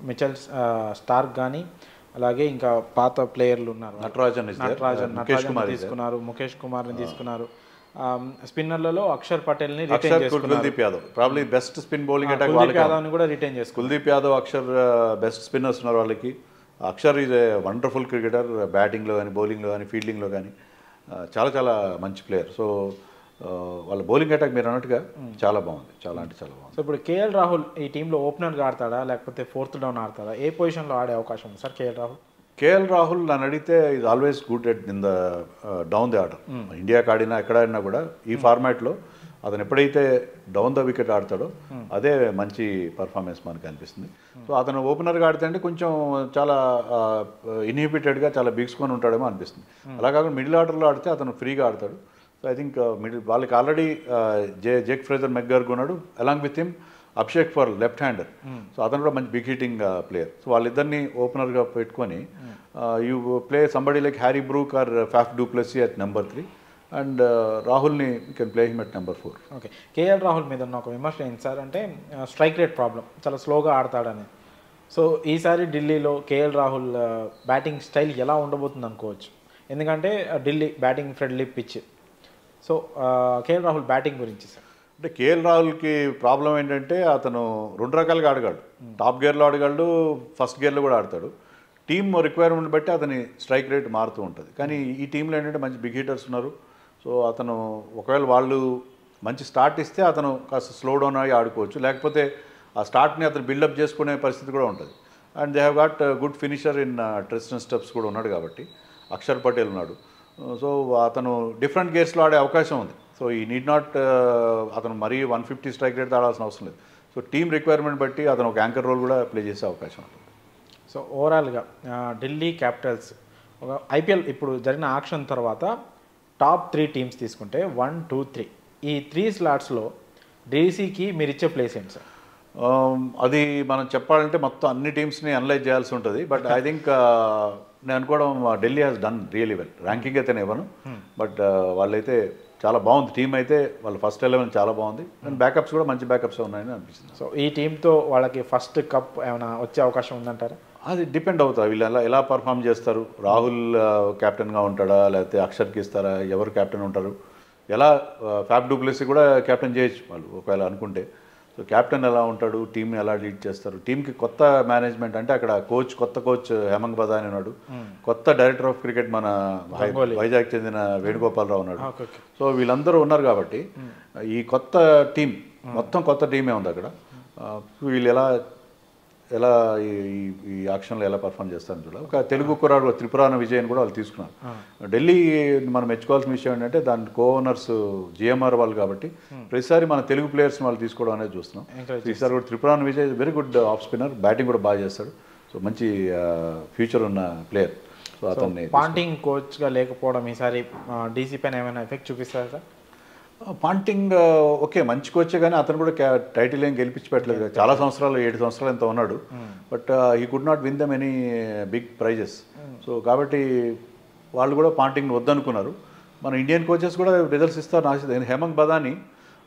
మిచెల్ స్టార్క్ కానీ అలాగే ఇంకా పాత ప్లేయర్లు ఉన్నారు, నటరాజన్ తీసుకున్నారు, ముఖేష్ కుమార్ని తీసుకున్నారు. స్పిన్నర్లలో అక్షర్ పటేల్ని Kuldeep Yadav probably best spin bowling attack యాదవ్ని కూడా రిటైన్ చేసుకున్నారు. కుల్దీప్ యాదవ్, అక్షర్ బెస్ట్ స్పిన్నర్స్ ఉన్నారు వాళ్ళకి. Axar is a wonderful cricketer, బ్యాటింగ్లో కానీ బౌలింగ్లో కానీ ఫీల్డింగ్లో కానీ చాలా మంచి ప్లేయర్. సో వాళ్ళ బౌలింగ్ అటాక్ మీరు అన్నట్టుగా చాలా బాగుంది, చాలా అంటే చాలా బాగుంది. సో ఇప్పుడు కేఎల్ రాహుల్ ఈ టీంలో ఓపెనర్గా ఆడతాడా లేకపోతే 4th down ఆడతాడా? ఏ పొజిషన్లో ఆడే అవకాశం ఉంది సార్ కేఎల్ రాహుల్ నన్ను అడిగితే is always good at in the down the order. ఇండియాకి ఆడినా ఎక్కడ ఆడినా కూడా ఈ ఫార్మాట్లో అతను ఎప్పుడైతే డౌన్ ద వికెట్ ఆడతాడో అదే మంచి పర్ఫార్మెన్స్ మనకు అనిపిస్తుంది. సో అతను ఓపెనర్గా ఆడితే అంటే కొంచెం చాలా ఇన్హిబిటెడ్గా చాలా బిగుసుకొని ఉంటాడేమో అనిపిస్తుంది. అలా కాకుండా మిడిల్ ఆర్డర్లో ఆడితే అతను ఫ్రీగా ఆడతాడు. సో ఐ థింక్ వాళ్ళకి ఆల్రెడీ జేక్ ఫ్రేజర్ మెక్గార్గ్ ఉన్నాడు, along with him Abhishek for left hander. So అతను కూడా మంచి బిగ్ హిట్టింగ్ ప్లేయర్. సో వాళ్ళిద్దరిని ఓపెనర్గా పెట్టుకొని you play somebody like Harry Brook or Faf du Plessis at number 3 and రాహుల్ని you can play him at number 4. Okay, KL Rahul మీద ఉన్న ఒక విమర్శ ఏంటి సార్ అంటే స్ట్రైక్ రేట్ ప్రాబ్లం, చాలా స్లోగా ఆడతాడని. సో ఈసారి ఢిల్లీలో కేఎల్ రాహుల్ బ్యాటింగ్ స్టైల్ ఎలా ఉండబోతుంది అనుకోవచ్చు, ఎందుకంటే Delhi batting friendly pitch. So KL Rahul batting గురించి సార్. అంటే కేఎల్ రాహుల్కి ప్రాబ్లం ఏంటంటే అతను 2 రకాలుగా ఆడగలడు. టాప్ గేర్లో ఆడగలడు, ఫస్ట్ గేర్లో కూడా ఆడతాడు. టీమ్ రిక్వైర్మెంట్ బట్టి అతని స్ట్రైక్ రేట్ మారుతూ ఉంటుంది. కానీ ఈ టీంలో ఏంటంటే మంచి బిగ్ హిట్టర్స్ ఉన్నారు. సో అతను ఒకవేళ వాళ్ళు మంచి స్టార్ట్ ఇస్తే అతను కాస్త స్లో డౌన్ అయ్యి ఆడుకోవచ్చు, లేకపోతే ఆ స్టార్ట్ని అతను బిల్డప్ చేసుకునే పరిస్థితి కూడా ఉంటుంది. And they have got good finisher in Tristan steps కూడా ఉన్నాడు కాబట్టి, అక్షర్ పటేల్ ఉన్నాడు. సో అతను డిఫరెంట్ గేర్స్లో ఆడే అవకాశం ఉంది. సో ఈ నీడ్ నాట్ అతను మరీ 150 స్ట్రైక్ రేట్ ఆడాల్సిన అవసరం లేదు. సో టీమ్ రిక్వైర్మెంట్ బట్టి అతను ఒక యాంకర్ రోల్ కూడా ప్లే చేసే అవకాశం ఉంటుంది. సో ఓవరాల్గా ఢిల్లీ క్యాపిటల్స్ ఒక ఐపీఎల్ ఇప్పుడు జరిగిన ఆక్షన్ తర్వాత టాప్ 3 టీమ్స్ తీసుకుంటే 1, 2, 3 ఈ 3 స్లాట్స్లో డీసీకి మీరు ఇచ్చే ప్లేస్ ఏంటి సార్? అది మనం చెప్పాలంటే మొత్తం అన్ని టీమ్స్ని అనలైజ్ చేయాల్సి ఉంటుంది. బట్ ఐ థింక్ నేను అనుకోవడం Delhi has done really well. Ranking అయితే నేను ఇవ్వను, బట్ వాళ్ళైతే చాలా బాగుంది. టీం అయితే వాళ్ళ ఫస్ట్ 11 చాలా బాగుంది, అండ్ బ్యాకప్స్ కూడా మంచి బ్యాకప్స్ ఉన్నాయని అనిపిస్తుంది. సో ఈ టీంతో వాళ్ళకి ఫస్ట్ కప్ ఏమైనా వచ్చే అవకాశం ఉందంటారా? అది డిపెండ్ అవుతుంది వీళ్ళు ఎలా పర్ఫామ్ చేస్తారు. రాహుల్ కెప్టెన్గా ఉంటాడా, లేకపోతే అక్షర్కి ఇస్తారా, ఎవరు కెప్టెన్ ఉంటారు, ఎలా ఫ్యాఫ్ డూప్లెసీ కూడా కెప్టెన్ చేయొచ్చు వాళ్ళు ఒకవేళ అనుకుంటే. సో కెప్టెన్ ఎలా ఉంటాడు, టీంని ఎలా లీడ్ చేస్తారు, టీంకి కొత్త మేనేజ్మెంట్ అంటే అక్కడ కొత్త కోచ్ హేమంగ్ బదాని ఉన్నాడు, కొత్త డైరెక్టర్ ఆఫ్ క్రికెట్ మన వైజాగ్ చెందిన వేణుగోపాలరావు ఉన్నాడు. సో వీళ్ళందరూ ఉన్నారు కాబట్టి ఈ కొత్త టీం మొత్తం కొత్త టీమే ఉంది అక్కడ. వీళ్ళు ఎలా ఈ ఆక్షన్లో ఎలా పర్ఫామ్ చేస్తారని చూడాలి. ఒక తెలుగు కుర్రాడు త్రిపురాన విజయ్ కూడా వాళ్ళు తీసుకున్నారు. ఢిల్లీ మనం మెచ్చుకోవాల్సిన విషయం ఏంటంటే దాని కో ఓనర్స్ జిఎంఆర్ వాళ్ళు కాబట్టి ప్రతిసారి మన తెలుగు ప్లేయర్స్ని వాళ్ళు తీసుకోవడం అనేది చూస్తున్నాం. ఈసారి కూడా Tripurana Vijay very good off spinner, batting కూడా బాగా చేస్తాడు. సో మంచి ఫ్యూచర్ ఉన్న ప్లేయర్. సో అతన్ని పాంటింగ్ కోచ్గా లేకపోవడం ఈసారి డీసీ పైన ఏమైనా ఎఫెక్ట్ చూపిస్తారా సార్? పాంటింగ్ ఓకే మంచి కోచే, కానీ అతను కూడా టైటిల్ ఏం గెలిపించి పెట్టలేదు. చాలా సంవత్సరాలు 7 సంవత్సరాలు ఎంత ఉన్నాడు, but he could not win them any big prizes. So కాబట్టి వాళ్ళు కూడా పాంటింగ్ని వద్దనుకున్నారు. మన ఇండియన్ కోచెస్ కూడా రిజల్ట్స్ ఇస్తారు ఆశిస్తుంది. హేమంగ్ బదాని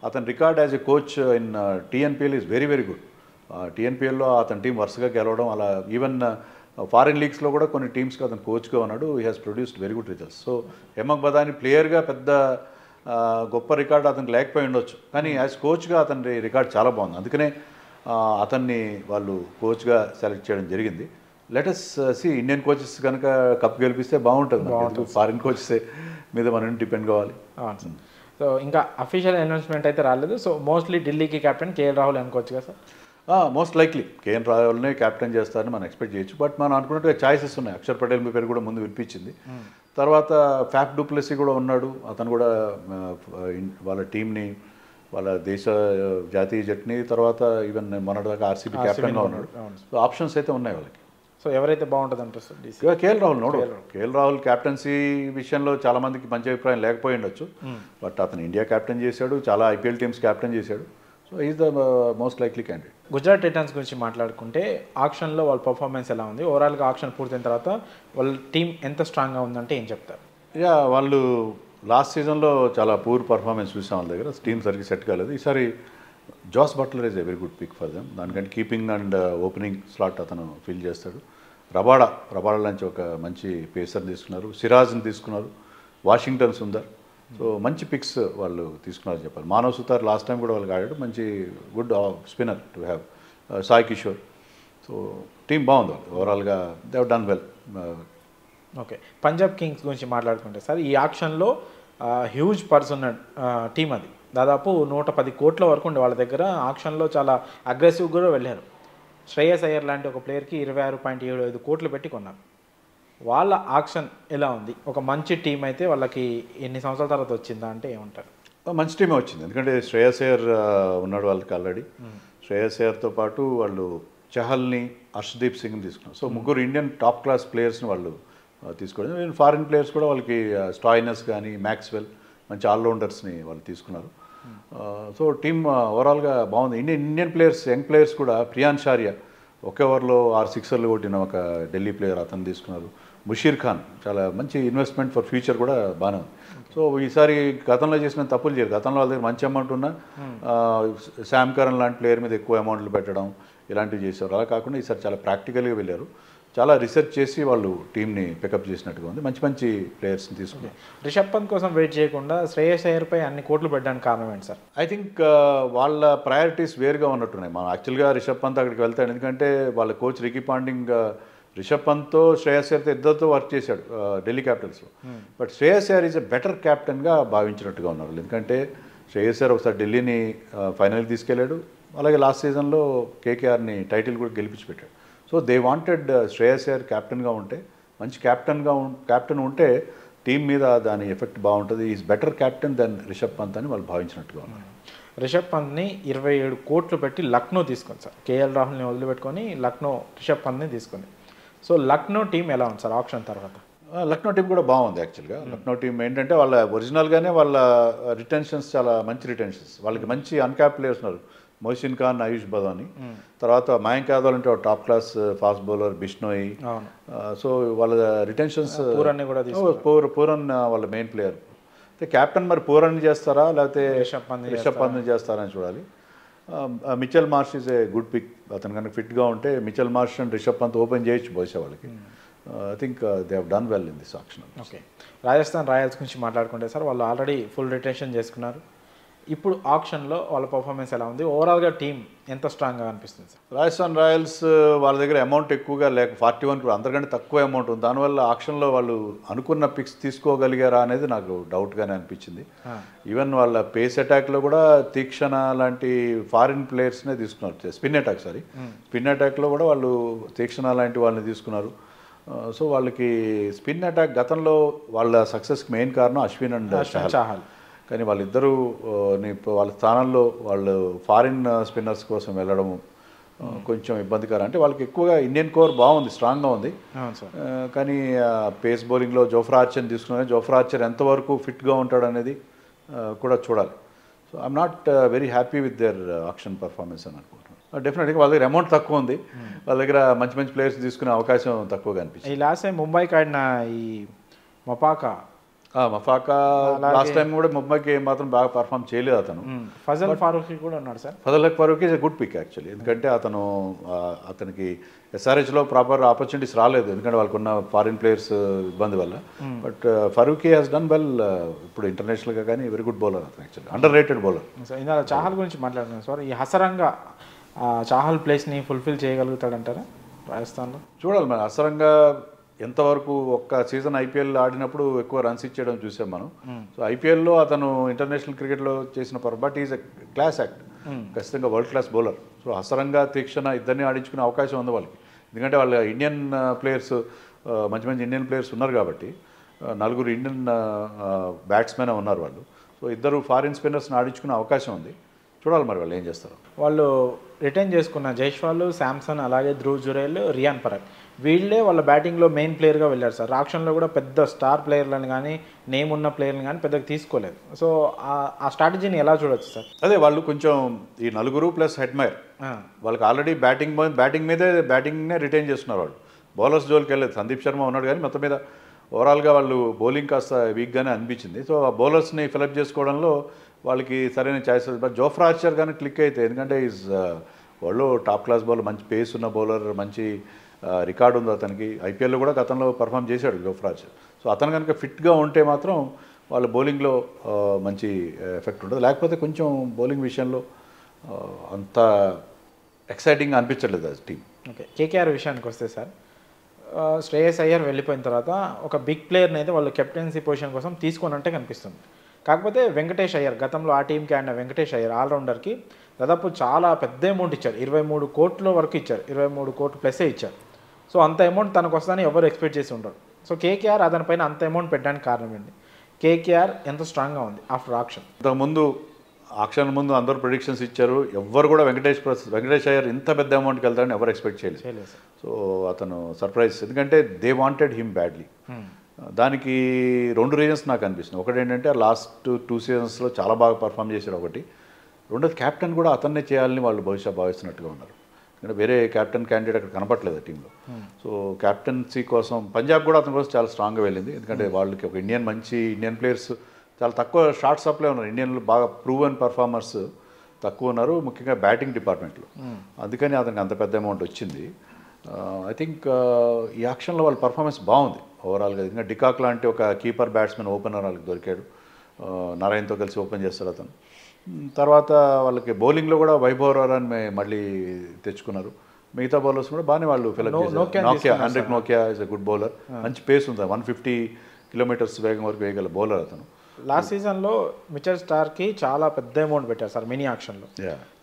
అతని record as a coach in TNPL is very very good. టీఎన్పిఎల్లో అతని టీం వరుసగా గెలవడం, అలా ఈవెన్ ఫారిన్ లీగ్స్లో కూడా కొన్ని టీమ్స్కి అతను కోచ్గా ఉన్నాడు. He has produced very good results. So Hemang Badani ప్లేయర్గా పెద్ద గొప్ప రికార్డు అతనికి లేకపోయి ఉండొచ్చు, కానీ యాజ్ కోచ్గా అతని రికార్డ్ చాలా బాగుంది. అందుకనే అతన్ని వాళ్ళు కోచ్గా సెలెక్ట్ చేయడం జరిగింది. లెటస్ సి ఇండియన్ కోచెస్ కనుక కప్ గెలిపిస్తే బాగుంటుంది. ఫారిన్ కోచెస్ మీద మనం డిపెండ్ కావాలి. సో ఇంకా అఫీషియల్ అనౌన్స్మెంట్ అయితే రాలేదు. సో మోస్ట్లీ ఢిల్లీకి కెప్టెన్ కేఎల్ రాహుల్ అనుకోవచ్చు కదా సార్? మోస్ట్ లైక్లీ కేఎల్ రాహుల్నే క్యాప్టెన్ చేస్తారని మనం ఎక్స్పెక్ట్ చేయొచ్చు. బట్ మనం అనుకున్నట్టుగా ఛాయిసెస్ ఉన్నాయి. అక్షర్ పటేల్ మీ పేరు కూడా ముందు వినిపించింది. తర్వాత ఫ్యాఫ్ డూప్లెసీ కూడా ఉన్నాడు. అతను కూడా వాళ్ళ టీంని, వాళ్ళ దేశ జాతీయ జట్టుని, తర్వాత ఈవెన్ మొన్నటిదాకా ఆర్సీబీ క్యాప్టెన్గా ఉన్నాడు. సో ఆప్షన్స్ అయితే ఉన్నాయి వాళ్ళకి. సో ఎవరైతే బాగుంటుంది అంటారు? ఇక KL Rahul KL Rahul captaincy విషయంలో చాలా మందికి మంచి అభిప్రాయం లేకపోయి ఉండొచ్చు, బట్ అతను ఇండియా క్యాప్టెన్ చేశాడు, చాలా ఐపీఎల్ టీమ్స్ క్యాప్టెన్ చేశాడు. So is the most likely candidate. Gujarat Titans గురించి మాట్లాడుకుంటే ఆక్షన్లో వాళ్ళ పర్ఫార్మెన్స్ ఎలా ఉంది? ఓవరాల్గా ఆక్షన్ పూర్తయిన తర్వాత వాళ్ళ టీం ఎంత స్ట్రాంగ్గా ఉందంటే ఏం చెప్తారు? వాళ్ళు లాస్ట్ సీజన్లో చాలా పూర్ పర్ఫార్మెన్స్ చూసాం వాళ్ళ దగ్గర. టీం సరిగ్గా సెట్ కాలేదు. ఈసారి Jos Buttler is a very good pick for them. దానికంటే కీపింగ్ అండ్ ఓపెనింగ్ స్లాట్ అతను ఫిల్ చేస్తాడు. రబాడా నుంచి ఒక మంచి పేసర్ తీసుకున్నారు. సిరాజ్ని తీసుకున్నారు. వాషింగ్టన్ సుందర్. సో మంచి పిక్స్ వాళ్ళు తీసుకున్నారు చెప్పాలి. మానవ్ సుతార్ లాస్ట్ టైం కూడా వాళ్ళకి ఆడాడు. మంచి good spinner to have. Sai Kishore. So team బాగుంది. ఓవరాల్గా they have done well. Okay, Punjab Kings గురించి మాట్లాడుకుంటే సార్ ఈ ఆక్షన్లో హ్యూజ్ పర్స్ ఉన్న టీం అది. దాదాపు 110 కోట్ల వరకు ఉండే వాళ్ళ దగ్గర. ఆక్షన్లో చాలా అగ్రెసివ్గా కూడా వెళ్ళారు. శ్రేయస్ అయ్యర్ లాంటి ఒక ప్లేయర్కి 26.75 కోట్లు పెట్టి కొన్నారు. వాళ్ళ ఆక్షన్ ఎలా ఉంది? ఒక మంచి టీం అయితే వాళ్ళకి ఎన్ని సంవత్సరాల తర్వాత వచ్చిందా అంటే ఏమంటారు? మంచి టీమే వచ్చింది, ఎందుకంటే శ్రేయస్ అయ్యర్ ఉన్నాడు వాళ్ళకి ఆల్రెడీ. శ్రేయస్ అయ్యర్తో పాటు వాళ్ళు చహల్ని, హర్షదీప్ సింగ్ని తీసుకున్నారు. సో ముగ్గురు ఇండియన్ టాప్ క్లాస్ ప్లేయర్స్ని వాళ్ళు తీసుకోవడం. ఫారిన్ ప్లేయర్స్ కూడా వాళ్ళకి స్టాయినస్ కానీ మ్యాక్స్వెల్ మంచి ఆల్రౌండర్స్ని వాళ్ళు తీసుకున్నారు. సో టీమ్ ఓవరాల్గా బాగుంది. ఇండియన్ ప్లేయర్స్, యంగ్ ప్లేయర్స్ కూడా ప్రియాన్ షారియా ఒకే ఓవర్లో 6 సిక్సర్లు కొట్టిన ఒక ఢిల్లీ ప్లేయర్ అతను తీసుకున్నారు. ముషీర్ ఖాన్ చాలా మంచి ఇన్వెస్ట్మెంట్ ఫర్ ఫ్యూచర్ కూడా బాగానే ఉంది. సో ఈసారి గతంలో చేసిన తప్పులు చేయరు. గతంలో వాళ్ళ దగ్గర మంచి అమౌంట్ ఉన్నా శామ్ కరణ్ లాంటి ప్లేయర్ మీద ఎక్కువ అమౌంట్లు పెట్టడం ఇలాంటివి చేశారు. అలా కాకుండా ఈసారి చాలా ప్రాక్టికల్గా వెళ్ళారు. చాలా రీసెర్చ్ చేసి వాళ్ళు టీంని పికప్ చేసినట్టుగా ఉంది. మంచి మంచి ప్లేయర్స్ని తీసుకున్నారు. రిషబ్ పంత్ కోసం వెయిట్ చేయకుండా శ్రేయస్ అయ్యర్పై అన్ని కోట్లు పెట్టడానికి కారణం ఏంటి సార్? ఐ థింక్ వాళ్ళ ప్రయారిటీస్ వేరుగా ఉన్నట్టున్నాయి. మనం యాక్చువల్గా రిషబ్ పంత్ అక్కడికి వెళ్తాడు, ఎందుకంటే వాళ్ళ కోచ్ రికీ పాండింగ్ రిషబ్ పంత్తో శ్రేయస్ అయ్యర్తో ఇద్దరితో వర్క్ చేశాడు ఢిల్లీ క్యాపిటల్స్లో. But Shreyas Iyer is a better క్యాప్టెన్గా భావించినట్టుగా ఉన్నారు. ఎందుకంటే శ్రేయస్ అయ్యర్ ఒకసారి ఢిల్లీని ఫైనల్కి తీసుకెళ్ళాడు, అలాగే లాస్ట్ సీజన్లో కేకేఆర్ని టైటిల్ కూడా గెలిపించి పెట్టాడు. So they wanted Shreyas Iyer క్యాప్టెన్గా ఉంటే, మంచి క్యాప్టెన్ ఉంటే టీం మీద దాని ఎఫెక్ట్ బాగుంటుంది. Is better captain then Rishabh Pant అని వాళ్ళు భావించినట్టుగా ఉన్నారు. రిషబ్ పంత్ని 27 కోట్లు పెట్టి లక్నో తీసుకుంది సార్. కేఎల్ రాహుల్ని వదిలిపెట్టుకొని లక్నో రిషబ్ పంత్ని తీసుకుంది. సో లక్నో టీం ఎలా ఉంది సార్ ఆప్షన్ తర్వాత? లక్నో టీం కూడా బాగుంది యాక్చువల్గా. లక్నో టీం ఏంటంటే వాళ్ళ ఒరిజినల్గానే వాళ్ళ రిటెన్షన్స్ చాలా మంచి రిటెన్షన్స్. వాళ్ళకి మంచి అన్క్యాప్ ప్లేయర్స్ ఉన్నారు. మొహసిన్ ఖాన్, ఆయుష్ బదాని, తర్వాత మయాంక్ యాదవ్ అంటే top class fast bowler Bishnoi. So వాళ్ళ రిటెన్షన్స్ పూరన్ వాళ్ళ మెయిన్ ప్లేయర్. అయితే క్యాప్టెన్ మరి పూరన్ చేస్తారా లేకపోతే రిషబ్ పంత్ చేస్తారా అని చూడాలి. Mitchell Marsh is a good pick. అతను కనుక ఫిట్గా ఉంటే Mitchell Marsh and Rishabh Pant open చేయొచ్చు బహుశా వాళ్ళకి. I think they have done well in this option. Okay, Rajasthan Royals గురించి మాట్లాడుకుంటే సార్, వాళ్ళు ఆల్రెడీ ఫుల్ రిటెన్షన్ చేసుకున్నారు. ఇప్పుడు ఆప్షన్లో వాళ్ళ పర్ఫార్మెన్స్ ఎలా ఉంది? ఓవరాల్గా టీం ఎంత స్ట్రాంగ్గా అనిపిస్తుంది సార్? రాజస్థాన్ రాయల్స్ వాళ్ళ దగ్గర అమౌంట్ ఎక్కువగా లేక 41 crore అందరికంటే తక్కువ అమౌంట్ ఉంది. దానివల్ల ఆప్షన్లో వాళ్ళు అనుకున్న పిక్స్ తీసుకోగలిగారా అనేది నాకు డౌట్గానే అనిపించింది. ఈవెన్ వాళ్ళ పేస్ అటాక్లో కూడా తీక్షణ లాంటి ఫారిన్ ప్లేయర్స్నే తీసుకున్నారు. స్పిన్ అటాక్లో కూడా వాళ్ళు తీక్షణ లాంటి వాళ్ళని తీసుకున్నారు. సో వాళ్ళకి స్పిన్ అటాక్ గతంలో వాళ్ళ సక్సెస్కి మెయిన్ కారణం అశ్విన్ అండ్ చాహల్. కానీ వాళ్ళిద్దరూ వాళ్ళ స్థానంలో వాళ్ళు ఫారిన్ స్పిన్నర్స్ కోసం వెళ్ళడము కొంచెం ఇబ్బందికరం. అంటే వాళ్ళకి ఎక్కువగా ఇండియన్ కోర్ బాగుంది, స్ట్రాంగ్గా ఉంది. కానీ పేస్ బౌలింగ్లో జోఫ్రా ఆర్చర్ని తీసుకున్నాను. జోఫ్రా ఆర్చర్ ఎంతవరకు ఫిట్గా ఉంటాడు అనేది కూడా చూడాలి. So I'm not very happy with their auction performance అని అనుకుంటున్నాను. డెఫినెట్గా వాళ్ళ దగ్గర అమౌంట్ తక్కువ ఉంది, వాళ్ళ దగ్గర మంచి మంచి ప్లేయర్స్ తీసుకునే అవకాశం తక్కువగా అనిపిస్తుంది. ఈ లాస్ట్ టైం ముంబైకి ఆడిన ఈ మపాకా లాస్ట్ టైం కూడా ముంబైకి మాత్రం బాగా పర్ఫామ్ చేయలేదు అతను. ఫజల్ ఫారూఖీ కూడా ఉన్నాడు sir. Fazal Farooqi is a good pick actually. ఎందుకంటే అతనికి ఎస్ఆర్హెచ్లో ప్రాపర్ ఆపర్చునిటీస్ రాలేదు, ఎందుకంటే వాళ్ళకున్న ఫారిన్ ప్లేయర్స్ ఇబ్బంది వల్ల. But Farooqi has done well ఇప్పుడు ఇంటర్నేషనల్గా. కానీ వెరీ గుడ్ బౌలర్ అతను, యాక్చువల్లీ అండర్ రేటెడ్ బౌలర్. ఇందులో చాహల్ గురించి మాట్లాడుతున్నాను సార్. ఈ హసరంగా చాహల్ ప్లేస్ని ఫుల్ఫిల్ చేయగలుగుతాడంటారా రాజస్థాన్లో? చూడాలి మరి. హసరంగా ఎంతవరకు ఒక్క సీజన్ ఐపీఎల్ ఆడినప్పుడు ఎక్కువ రన్స్ ఇచ్చేయడం చూసాం మనం. సో ఐపీఎల్లో అతను ఇంటర్నేషనల్ క్రికెట్లో చేసిన but is a class act, ఖచ్చితంగా world class bowler. So Hasaranga Theekshana ఇద్దరిని ఆడించుకునే అవకాశం ఉంది వాళ్ళకి. ఎందుకంటే వాళ్ళ ఇండియన్ ప్లేయర్స్ మంచి మంచి ఇండియన్ ప్లేయర్స్ ఉన్నారు కాబట్టి 4 ఇండియన్ బ్యాట్స్మెన్ ఉన్నారు వాళ్ళు. సో ఇద్దరు ఫారిన్ స్పిన్నర్స్ని ఆడించుకునే అవకాశం ఉంది. చూడాలి మరి వాళ్ళు ఏం చేస్తారు. వాళ్ళు రిటైన్ చేసుకున్న జైస్వాల్, శాంసన్, అలాగే ధ్రువ్ జురేల్, రియాన్ పరాగ్ వీళ్ళే వాళ్ళ బ్యాటింగ్లో మెయిన్ ప్లేయర్గా వెళ్ళారు సార్. ఆప్షన్లో కూడా పెద్ద స్టార్ ప్లేయర్లను కానీ నేమ్ ఉన్న ప్లేయర్ని కానీ పెద్దగా తీసుకోలేదు. సో ఆ స్ట్రాటజీని ఎలా చూడొచ్చు సార్? అదే వాళ్ళు కొంచెం ఈ 4 ప్లస్ హెడ్మైర్ వాళ్ళకి ఆల్రెడీ బ్యాటింగ్నే రిటైన్ చేస్తున్నారు. వాళ్ళు బౌలర్స్ జోలికి వెళ్ళలేదు. సందీప్ శర్మ ఉన్నాడు కానీ మొత్తం మీద ఓవరాల్గా వాళ్ళు బౌలింగ్ కాస్త వీక్గానే అనిపించింది. సో ఆ బౌలర్స్ని ఫిలప్ చేసుకోవడంలో వాళ్ళకి సరైన ఛాయిసెస్. బట్ జోఫ్రా ఆర్చర్ కానీ క్లిక్ అయితే, ఎందుకంటే వాళ్ళు టాప్ క్లాస్ బౌలర్, మంచి పేస్ ఉన్న బౌలర్, మంచి రికార్డు ఉంది అతనికి. ఐపీఎల్లో కూడా గతంలో పర్ఫామ్ చేశాడు జోఫ్రా ఆర్చర్. సో అతను కనుక ఫిట్గా ఉంటే మాత్రం వాళ్ళ బౌలింగ్లో మంచి ఎఫెక్ట్ ఉంటుంది. లేకపోతే కొంచెం బౌలింగ్ విషయంలో అంత ఎక్సైటింగ్గా అనిపించట్లేదు అది టీం. ఓకే, కేకేఆర్ విషయానికి వస్తే సార్, శ్రేయస్ అయ్యర్ వెళ్ళిపోయిన తర్వాత ఒక బిగ్ ప్లేయర్ని అయితే వాళ్ళు కెప్టెన్సీ పొజిషన్ కోసం తీసుకోనంటే కనిపిస్తుంది. కాకపోతే వెంకటేష్ అయ్యర్, గతంలో ఆ టీంకి ఆడిన వెంకటేష్ అయ్యర్ ఆల్రౌండర్కి దాదాపు చాలా పెద్ద అమౌంట్ ఇచ్చారు. 23 కోట్ల వరకు ఇచ్చారు, 23 కోట్లు ప్లస్సే ఇచ్చారు. సో అంత అమౌంట్ తనకు వస్తుందని ఎవరు ఎక్స్పెక్ట్ చేసి ఉండరు. సో కేకేఆర్ అతనిపైన అంత అమౌంట్ పెట్టడానికి కారణం ఏంటి? కేకేఆర్ ఎంత స్ట్రాంగ్గా ఉంది ఆఫ్టర్ ఆక్షన్? ఇంతకుముందు ఆక్షన్ ముందు అందరూ ప్రిడిక్షన్స్ ఇచ్చారు. ఎవ్వరు కూడా వెంకటేష్ అయ్యర్ ఇంత పెద్ద అమౌంట్కి వెళ్తారని ఎవరు ఎక్స్పెక్ట్ చేయలేదు. సో అతను సర్ప్రైజ్, ఎందుకంటే దే వాంటెడ్ హిమ్ బ్యాడ్లీ. దానికి 2 రీజన్స్ నాకు అనిపిస్తుంది. ఒకటి ఏంటంటే లాస్ట్ 2 సీజన్స్లో చాలా బాగా పర్ఫామ్ చేశారు ఒకటి. రెండోది క్యాప్టెన్ కూడా అతన్నే చేయాలని వాళ్ళు భవిష్యత్ భావిస్తున్నట్టుగా ఉన్నారు. ఎందుకంటే వేరే క్యాప్టెన్ క్యాండిడేట్ అక్కడ కనపట్లేదు టీంలో. సో క్యాప్టెన్సీ కోసం పంజాబ్ కూడా అతని కోసం చాలా స్ట్రాంగ్గా వెళ్ళింది. ఎందుకంటే వాళ్ళకి ఒక మంచి ఇండియన్ ప్లేయర్స్ చాలా తక్కువ షార్ట్ సప్లై ఉన్నారు. ఇండియన్లో బాగా ప్రూవెన్ పర్ఫార్మర్స్ తక్కువ ఉన్నారు, ముఖ్యంగా బ్యాటింగ్ డిపార్ట్మెంట్లో. అందుకని అతనికి అంత పెద్ద అమౌంట్ వచ్చింది. ఐ థింక్ ఈ యాక్షన్లో వాళ్ళ పర్ఫార్మెన్స్ బాగుంది ఓవరాల్గా. ఇంకా డికాక్ లాంటి ఒక కీపర్ బ్యాట్స్మెన్ ఓపెనర్ వాళ్ళకి దొరికాడు. నారాయణతో కలిసి ఓపెన్ చేస్తాడు అతను. తర్వాత వాళ్ళకి బౌలింగ్లో కూడా వైభవ్ రారాన్ని మళ్ళీ తెచ్చుకున్నారు. మిగతా బౌలర్స్ కూడా బాగానే వాళ్ళు ఫిలప్ చేశారు. Heinrich Nokia is a good bowler, మంచి పేస్ ఉంది, 150 కిలోమీటర్స్ వేగం వరకు వేయగల బౌలర్ అతను. లాస్ట్ సీజన్లో మిచెల్ స్టార్కి చాలా పెద్ద అమౌంట్ పెట్టారు సార్ మినీ ఆక్షన్లో.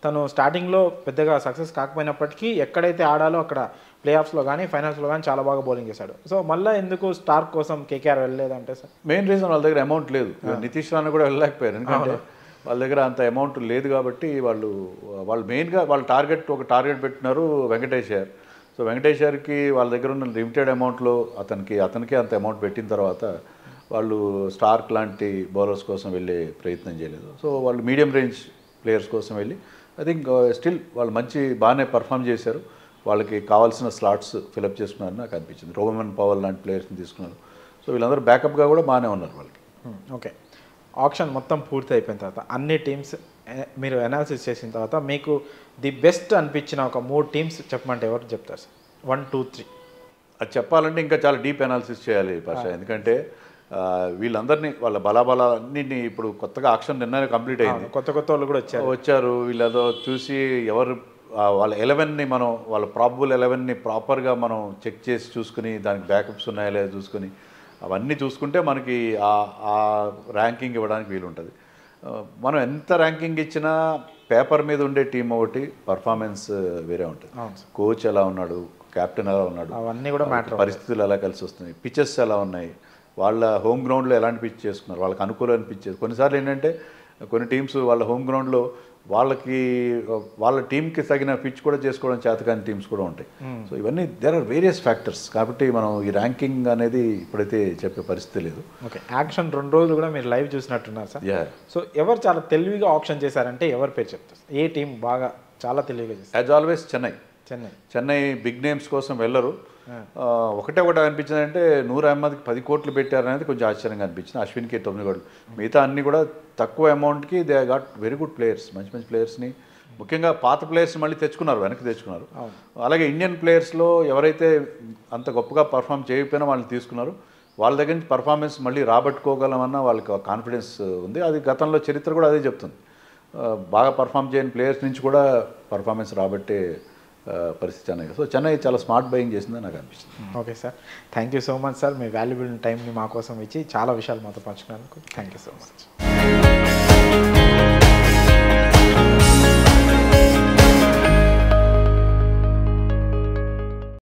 తను స్టార్టింగ్లో పెద్దగా సక్సెస్ కాకపోయినప్పటికీ ఎక్కడైతే ఆడాలో అక్కడ ప్లే ఆఫ్స్లో కానీ ఫైనల్స్లో కానీ చాలా బాగా బౌలింగ్ చేశాడు. సో మళ్ళీ ఎందుకు స్టార్ కోసం కేకేఆర్ వెళ్ళలేదంటే సార్? మెయిన్ రీజన్ వాళ్ళ దగ్గర అమౌంట్ లేదు. నితీష్ రాణా కూడా వెళ్ళలేకపోయారు, ఎందుకంటే వాళ్ళ దగ్గర అంత అమౌంట్ లేదు కాబట్టి. వాళ్ళు మెయిన్గా వాళ్ళ ఒక టార్గెట్ పెట్టినారు వెంకటేష్ అయ్యర్. సో వెంకటేష్ అయ్యర్కి వాళ్ళ దగ్గర ఉన్న లిమిటెడ్ అమౌంట్లో అతనికి అంత అమౌంట్ పెట్టిన తర్వాత వాళ్ళు స్టార్క్ లాంటి బౌలర్స్ కోసం వెళ్ళే ప్రయత్నం చేయలేదు. సో వాళ్ళు మీడియం రేంజ్ ప్లేయర్స్ కోసం వెళ్ళి ఐ థింక్ స్టిల్ వాళ్ళు బాగానే పర్ఫామ్ చేశారు. వాళ్ళకి కావాల్సిన స్లాట్స్ ఫిలప్ చేసుకున్నారని నాకు అనిపించింది. రోమన్ పవల్ లాంటి ప్లేయర్స్ని తీసుకున్నారు. సో వీళ్ళందరూ బ్యాకప్గా కూడా బాగానే ఉన్నారు వాళ్ళకి. ఓకే, ఆప్షన్ మొత్తం పూర్తి అయిపోయిన తర్వాత అన్ని టీమ్స్ మీరు అనాలిసిస్ చేసిన తర్వాత మీకు ది బెస్ట్ అనిపించిన ఒక 3 టీమ్స్ చెప్పమంటే ఎవరు చెప్తారు సార్? 1, 2, 3 అది చెప్పాలంటే ఇంకా చాలా డీప్ అనాలిసిస్ చేయాలి పాషా. ఎందుకంటే వీళ్ళందరినీ వాళ్ళ బలాబలాన్ని ఇప్పుడు కొత్తగా ఆక్షన్ నిన్న కంప్లీట్ అయింది. కొత్త వాళ్ళు కూడా వచ్చారు. వీళ్ళదో చూసి ఎవరు వాళ్ళ 11ని వాళ్ళ ప్రాబబుల్ 11ని ప్రాపర్గా మనం చెక్ చేసి చూసుకుని దానికి బ్యాకప్స్ ఉన్నాయా లేదా చూసుకుని అవన్నీ చూసుకుంటే మనకి ఆ ర్యాంకింగ్ ఇవ్వడానికి వీలుంటుంది. మనం ఎంత ర్యాంకింగ్ ఇచ్చినా పేపర్ మీద ఉండే టీం ఒకటి, పర్ఫార్మెన్స్ వేరే ఉంటుంది. కోచ్ ఎలా ఉన్నాడు, కెప్టెన్ ఎలా ఉన్నాడు, అవన్నీ కూడా పరిస్థితులు ఎలా కలిసి వస్తున్నాయి, పిచెస్ ఎలా ఉన్నాయి, వాళ్ళ హోమ్ గ్రౌండ్లో ఎలాంటి పిచ్ చేసుకున్నారు, వాళ్ళకి అనుకూలమైన పిచ్. కొన్నిసార్లు ఏంటంటే కొన్ని టీమ్స్ వాళ్ళ హోమ్ గ్రౌండ్లో వాళ్ళ టీంకి తగిన పిచ్ కూడా చేసుకోవడం చేతకాని టీమ్స్ కూడా ఉంటాయి. సో ఇవన్నీ దేర్ ఆర్ వేరియస్ ఫ్యాక్టర్స్. కాబట్టి మనం ఈ ర్యాంకింగ్ అనేది ఇప్పుడైతే చెప్పే పరిస్థితి లేదు. ఓకే, యాక్షన్ 2 రోజులు కూడా మీరు లైవ్ చూసినట్టున్నారు సార్. సో ఎవరు చాలా తెలివిగా ఆప్షన్ చేశారంటే ఎవరి పేరు చెప్తారు? ఏ టీం బాగా చాలా తెలివిగా చేస్తారు? As always Chennai big names కోసం వెళ్ళరు. ఒకటే అనిపించింది అంటే నూర్ అహ్మద్కి 10 కోట్లు పెట్టారనేది కొంచెం ఆశ్చర్యంగా అనిపించింది. అశ్విన్కి 9 కోట్లు. మిగతా అన్ని కూడా తక్కువ అమౌంట్కి they got very good players, మంచి ప్లేయర్స్ని, ముఖ్యంగా పాత ప్లేయర్స్ని మళ్ళీ వెనక్కి తెచ్చుకున్నారు. అలాగే ఇండియన్ ప్లేయర్స్లో ఎవరైతే అంత గొప్పగా పర్ఫామ్ చేయకపోయినా వాళ్ళని తీసుకున్నారు. వాళ్ళ దగ్గర నుంచి పర్ఫార్మెన్స్ మళ్ళీ రాబట్టుకోగలమన్న వాళ్ళకి కాన్ఫిడెన్స్ ఉంది. అది గతంలో చరిత్ర కూడా అదే చెప్తుంది. బాగా పర్ఫామ్ చేయని ప్లేయర్స్ నుంచి కూడా పర్ఫార్మెన్స్ రాబట్టే పరిస్థితి చెన్నై. సో చెన్నై చాలా స్మార్ట్ బయింగ్ చేసిందని నాకు అనిపిస్తుంది. Okay sir, thank you so much sir. Me valuable టైంని మా కోసం ఇచ్చి చాలా విషయాలు మాతో పంచుకున్నందుకు థ్యాంక్ యూ సో మచ్.